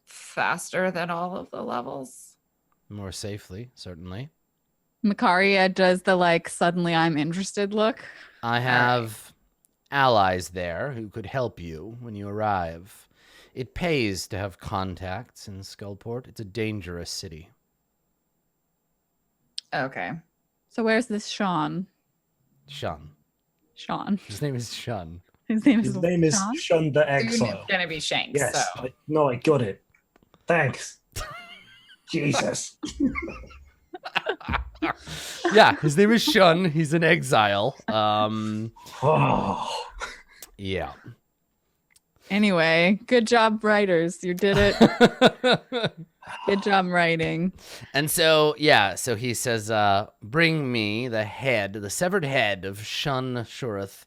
Faster than all of the levels? more safely, certainly. Makaria does the suddenly I'm interested look. I have allies there who could help you when you arrive. It pays to have contacts in Skullport. It's a dangerous city. Okay. So where's this Sean? Shun. Sean. His name is Shun. His name is His name is Sean? Shun the Soon Exile. it's gonna be Shanks. Yes. So I got it. Thanks. Jesus. Yeah, his name is Shun. He's an exile. Oh. Yeah. Anyway, good job, writers. You did it. Good job writing. And so, yeah, so he says, bring me the severed head of Shun Shurith,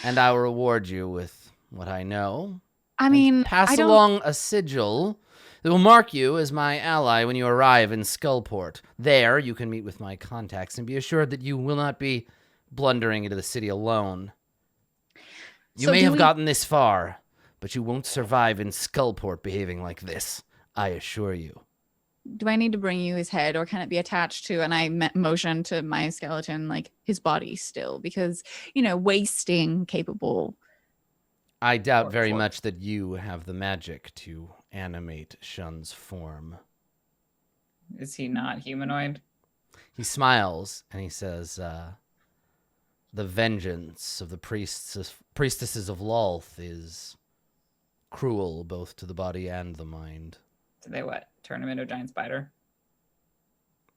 and I will reward you with what I know. I mean, Pass I don't. along a sigil that will mark you as my ally when you arrive in Skullport. There, you can meet with my contacts and be assured that you will not be blundering into the city alone. You So may do have we- gotten this far, but you won't survive in Skullport behaving like this. I assure you. Do I need to bring you his head, or can it be attached to? And I motion to my skeleton, his body still, because wasting capable. I doubt Or- very or- much that you have the magic to animate Shun's form. is he not humanoid? He smiles and he says, the vengeance of the priestesses of Lolth is cruel both to the body and the mind. Do they what? Turn him into a giant spider?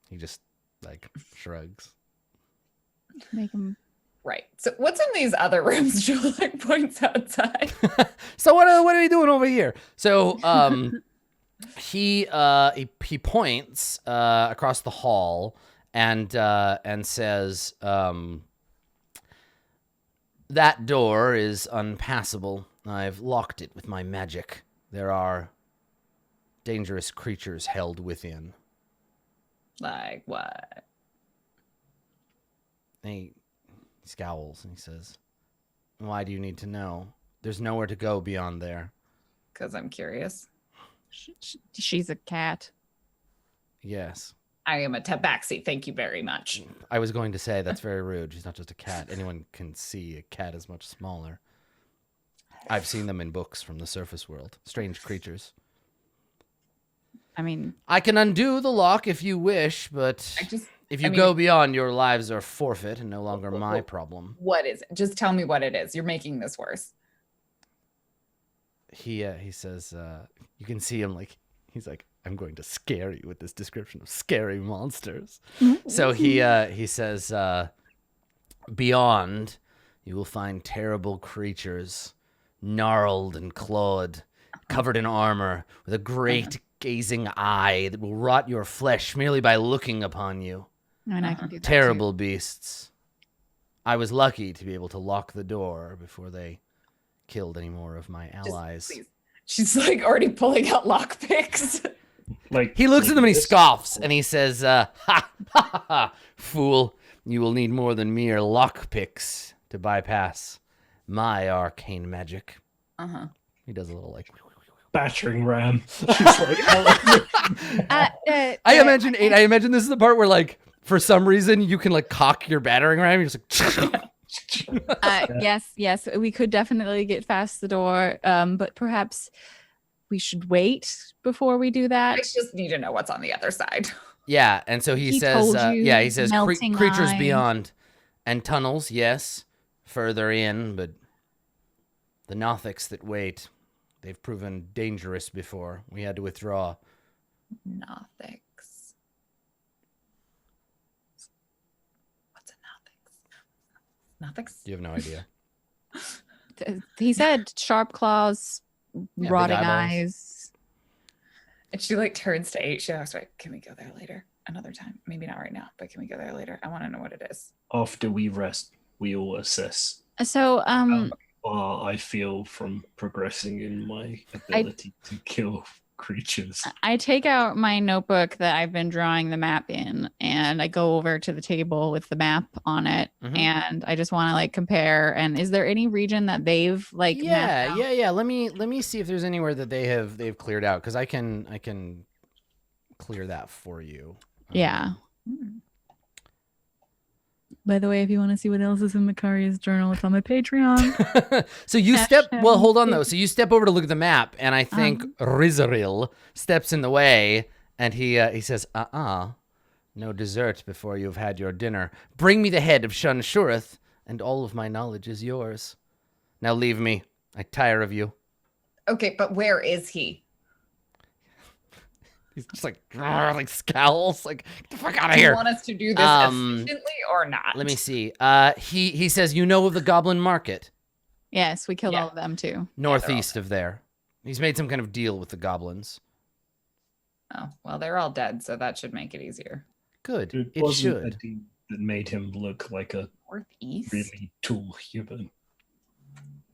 He just like shrugs. Make him. Right. So what's in these other rooms? Jill like points outside. So what are you doing over here? So he points across the hall and says that door is unpassable. I've locked it with my magic. There are dangerous creatures held within. Like what? He scowls and he says, "Why do you need to know? There's nowhere to go beyond there." Because I'm curious. She's a cat. Yes. I am a tabaxi. Thank you very much. I was going to say that's very rude. She's not just a cat. Anyone can see a cat is much smaller. I've seen them in books from the surface world. Strange creatures. I mean, I can undo the lock if you wish, but if you go beyond, your lives are forfeit and no longer my problem. What is it? Just tell me what it is. You're making this worse. He says, you can see him like, he's like, I'm going to scare you with this description of scary monsters. So he says, beyond, you will find terrible creatures, gnarled and clawed, covered in armor, with a great gazing eye that will rot your flesh merely by looking upon you. I mean, I can do that Terrible beasts. I was lucky to be able to lock the door before they killed any more of my allies. Please. She's like already pulling out lockpicks. Like He looks like at them and he this? scoffs and he says, ha ha ha, fool, you will need more than mere lockpicks to bypass my arcane magic. Uh-huh. He does a little like... Battering ram. She's like, I imagine this is the part where like, for some reason, you can like cock your battering ram. You're just like... Yes, we could definitely get past the door, but perhaps we should wait before we do I that. just need to know what's on the other side. Yeah, and so he says, told you, he says melting creatures eye. beyond and tunnels, yes, further in, but the Nothics that wait, they've proven dangerous before. We had to withdraw. Nothics. What's a Nothics? Nothics? You have no idea. He said sharp claws, big rotting eyeballs. eyes. And she like turns to 8. She asks, right, can we go there later? Another time. Maybe not right now, but can we go there later? I want to know what it is. after we rest, we all assess So, how I feel from progressing in my ability to kill creatures. I take out my notebook that I've been drawing the map in, and I go over to the table with the map on it, Mhm. and I just want to like compare. And is there any region that they've like? mapped out? Yeah. Let me see if there's anywhere that they've cleared out, because I can clear that for you. Yeah. By the way, if you want to see what else is in Makari's journal, it's on my Patreon. So you Hashtag hold on though. So you step over to look at the map, and I think Rizaril steps in the way, and he says, no dessert before you've had your dinner. Bring me the head of Shun Shurith, and all of my knowledge is yours. Now leave me. I tire of you. Okay, but where is he? He's just like scowls, like, get the fuck out of Do you here. want us to do this efficiently or not? Let me see. He says, you know of the Goblin Market, Yes, we killed Yeah. all of them too. northeast of there. He's made some kind of deal with the goblins. Oh, well, they're all dead, so that should make it easier. Good. It It wasn't a should. deal that made him look like a Northeast? really tall human.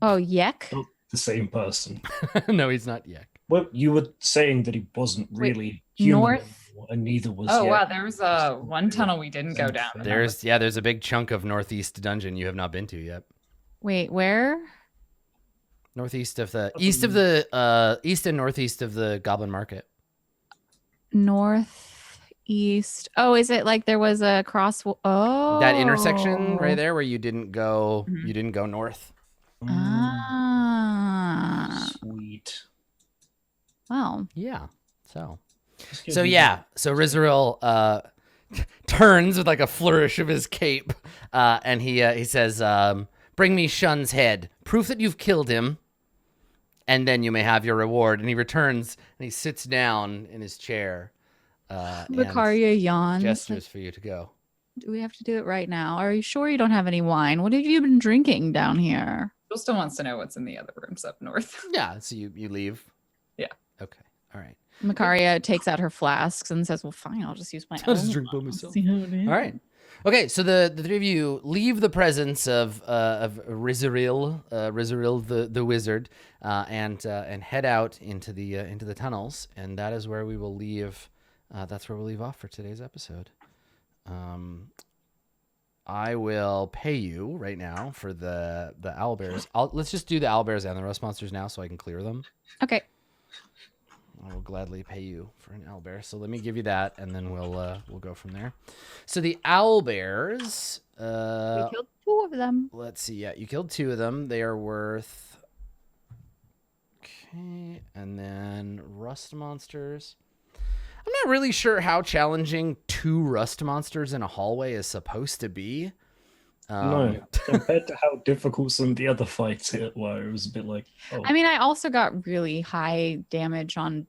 Oh, Yek. Not the same person. No, he's not yet. Well, you were saying that he wasn't Wait, really human, north? anymore, and neither was. Oh, Yek. wow, there was one tunnel we didn't go down. There's a big chunk of northeast dungeon you have not been to yet. Wait, where? Northeast of the east and northeast of the Goblin Market. Northeast. Oh, is it like there was a cross? Oh, That intersection right there where you didn't go Mhm. you didn't go north. Ah, Sweet. wow. Yeah. So Let's get So these- yeah, so Rizaril turns with like a flourish of his cape, and he says, "Bring me Shun's head, proof that you've killed him, and then you may have your reward. And he returns and he sits down in his chair. And Macaria yawns. gestures for you to go. Do we have to do it right now? Are you sure you don't have any wine? What have you been drinking down here? Jill still wants to know what's in the other rooms up north. Yeah, so you leave. Yeah. Okay. All right. Macaria takes out her flasks and says, well, fine, I'll just use my I'll own. just drink by myself. See how it is. All right. Okay, so the three of you leave the presence of Rizaril the wizard, and head out into the tunnels, and that is where we will leave. That's where we'll leave off for today's episode. I will pay you right now for the owlbears. Let's just do the owlbears and the rust monsters now, so I can clear them. Okay. I will gladly pay you for an owlbear. So let me give you that, and then we'll go from there. So the owlbears. We killed 2 of them. Let's see. Yeah, you killed 2 of them. They are worth. Okay, and then rust monsters. I'm not really sure how challenging 2 rust monsters in a hallway is supposed to be. No, compared to how difficult some of the other fights were, it was a bit like, oh. I mean, I also got really high damage on.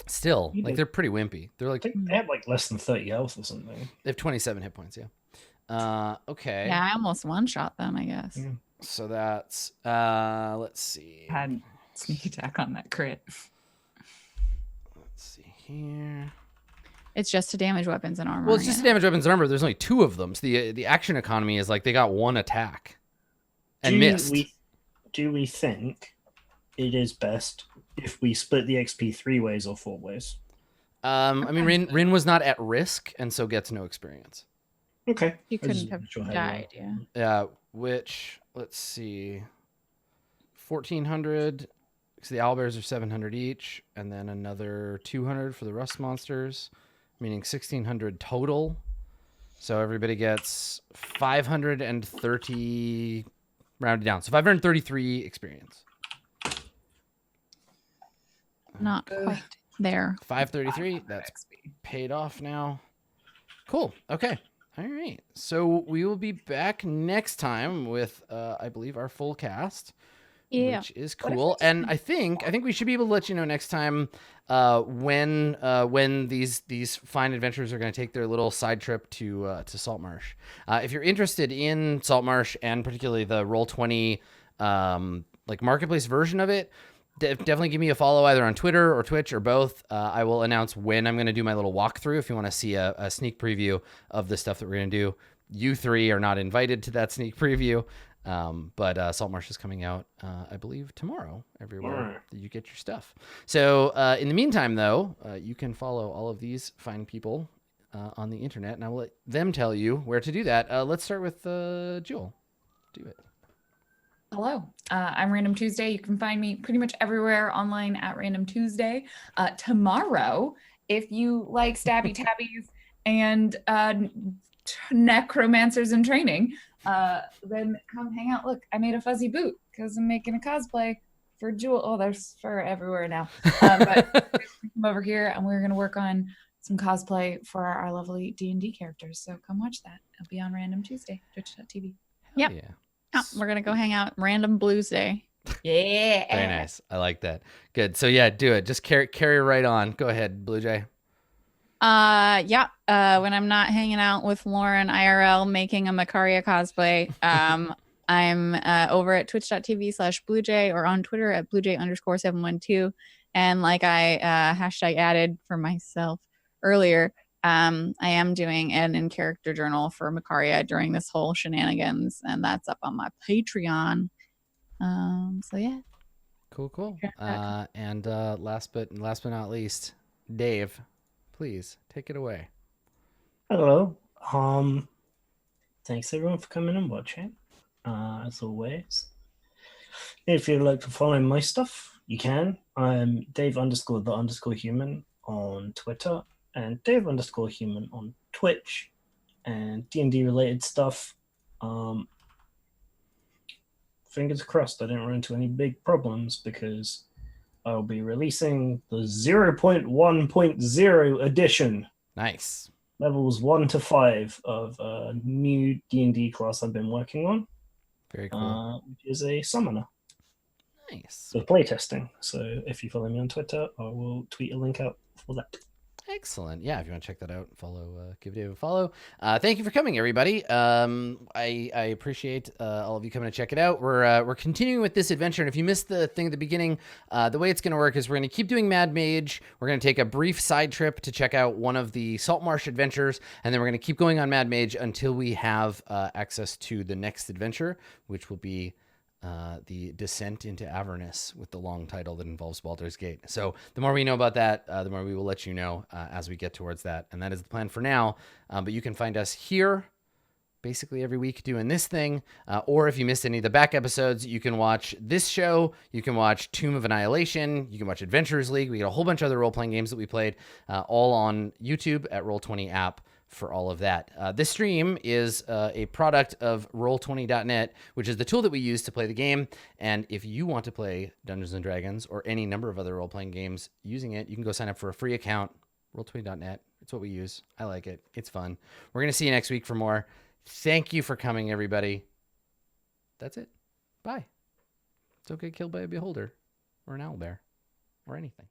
Still, You like did. they're pretty wimpy. They're I like think they had like less than 30 health or something. they have 27 hit points. Yeah. Okay. Yeah, I almost one-shot them, I guess. Yeah. So that's let's see. Had sneak attack on that crit. Let's see here. It's just to damage weapons and armor. Well, it's just yeah. damage weapons and armor. There's only 2 of them. So the action economy is like they got 1 attack and missed. Do we think it is best if we split the XP 3 ways or 4 ways? I mean, Rin was not at risk and so gets no experience. Okay. You I just couldn't have wasn't sure how died, you yeah. Yeah, which let's see, 1,400. So the owlbears are 700 each, and then another 200 for the rust monsters, meaning 1,600 total. So everybody gets 530 rounded down. So 533 experience. Not quite there. 533. That's paid off now. Cool. Okay. All right. So we will be back next time with, I believe, our full cast. Yeah. Which is What if cool. it's And I think we should be able to let you know next time when these fine adventurers are going to take their little side trip to Saltmarsh. If you're interested in Saltmarsh and particularly the Roll20 like marketplace version of it, definitely give me a follow either on Twitter or Twitch or both. I will announce when I'm going to do my little walkthrough if you want to see a sneak preview of the stuff that we're going to do. You 3 are not invited to that sneak preview. But Saltmarsh is coming out, I believe, tomorrow everywhere that you get your stuff. So in the meantime, though, you can follow all of these fine people on the internet, and I will let them tell you where to do that. Let's start with Jewel. Do it. Hello, I'm Random Tuesday. You can find me pretty much everywhere online at Random Tuesday. Tomorrow, if you like stabby tabbies and necromancers in training, then come hang out. Look, I made a fuzzy boot because I'm making a cosplay for Jewel. Oh, there's fur everywhere now. But come over here and we're gonna work on some cosplay for our lovely D&D characters. So come watch that. It'll be on Random Tuesday, twitch.tv. Yep. Yeah. Oh, we're gonna go hang out. Random Blues Day. Yeah. Very nice. I like that. Good. So yeah, do it. Just carry right on. Go ahead, Blue Jay. Yeah. When I'm not hanging out with Lauren IRL making a Macaria cosplay, I'm over at twitch.tv/bluejay or on Twitter at bluejay_712. And like I hashtag added for myself earlier, I am doing an in-character journal for Macaria during this whole shenanigans, and that's up on my Patreon. So yeah. Cool. Yeah. And last but not least, Dave, please take it away. Hello. Thanks everyone for coming and watching. As always, if you'd like to follow my stuff, you can. I'm Dave_the_human on Twitter and Dave_human on Twitch, and D&D related stuff. Fingers crossed I didn't run into any big problems because I'll be releasing the 0.1.0 edition. Nice. Levels 1 to 5 of a new D&D class I've been working on, Very cool. which is a summoner. Nice. for playtesting. So if you follow me on Twitter, I will tweet a link out for that. Excellent. Yeah, if you want to check that out, give Dave a follow. Thank you for coming, everybody. I appreciate all of you coming to check it out. We're continuing with this adventure, and if you missed the thing at the beginning, the way it's going to work is we're going to keep doing Mad Mage. We're going to take a brief side trip to check out one of the Saltmarsh adventures, and then we're going to keep going on Mad Mage until we have access to the next adventure, which will be the Descent into Avernus, with the long title that involves Baldur's Gate. So the more we know about that, the more we will let you know as we get towards that. And that is the plan for now. But you can find us here basically every week doing this thing. Or if you missed any of the back episodes, you can watch this show. You can watch Tomb of Annihilation. You can watch Adventurers League. We got a whole bunch of other role-playing games that we played, all on YouTube at Roll20 app. For all of that. This stream is a product of Roll20.net, which is the tool that we use to play the game. And if you want to play Dungeons & Dragons or any number of other role-playing games using it, you can go sign up for a free account, Roll20.net. It's what we use. I like it. It's fun. We're going to see you next week for more. Thank you for coming, everybody. That's it. Bye. Don't get killed by a beholder or an owlbear or anything.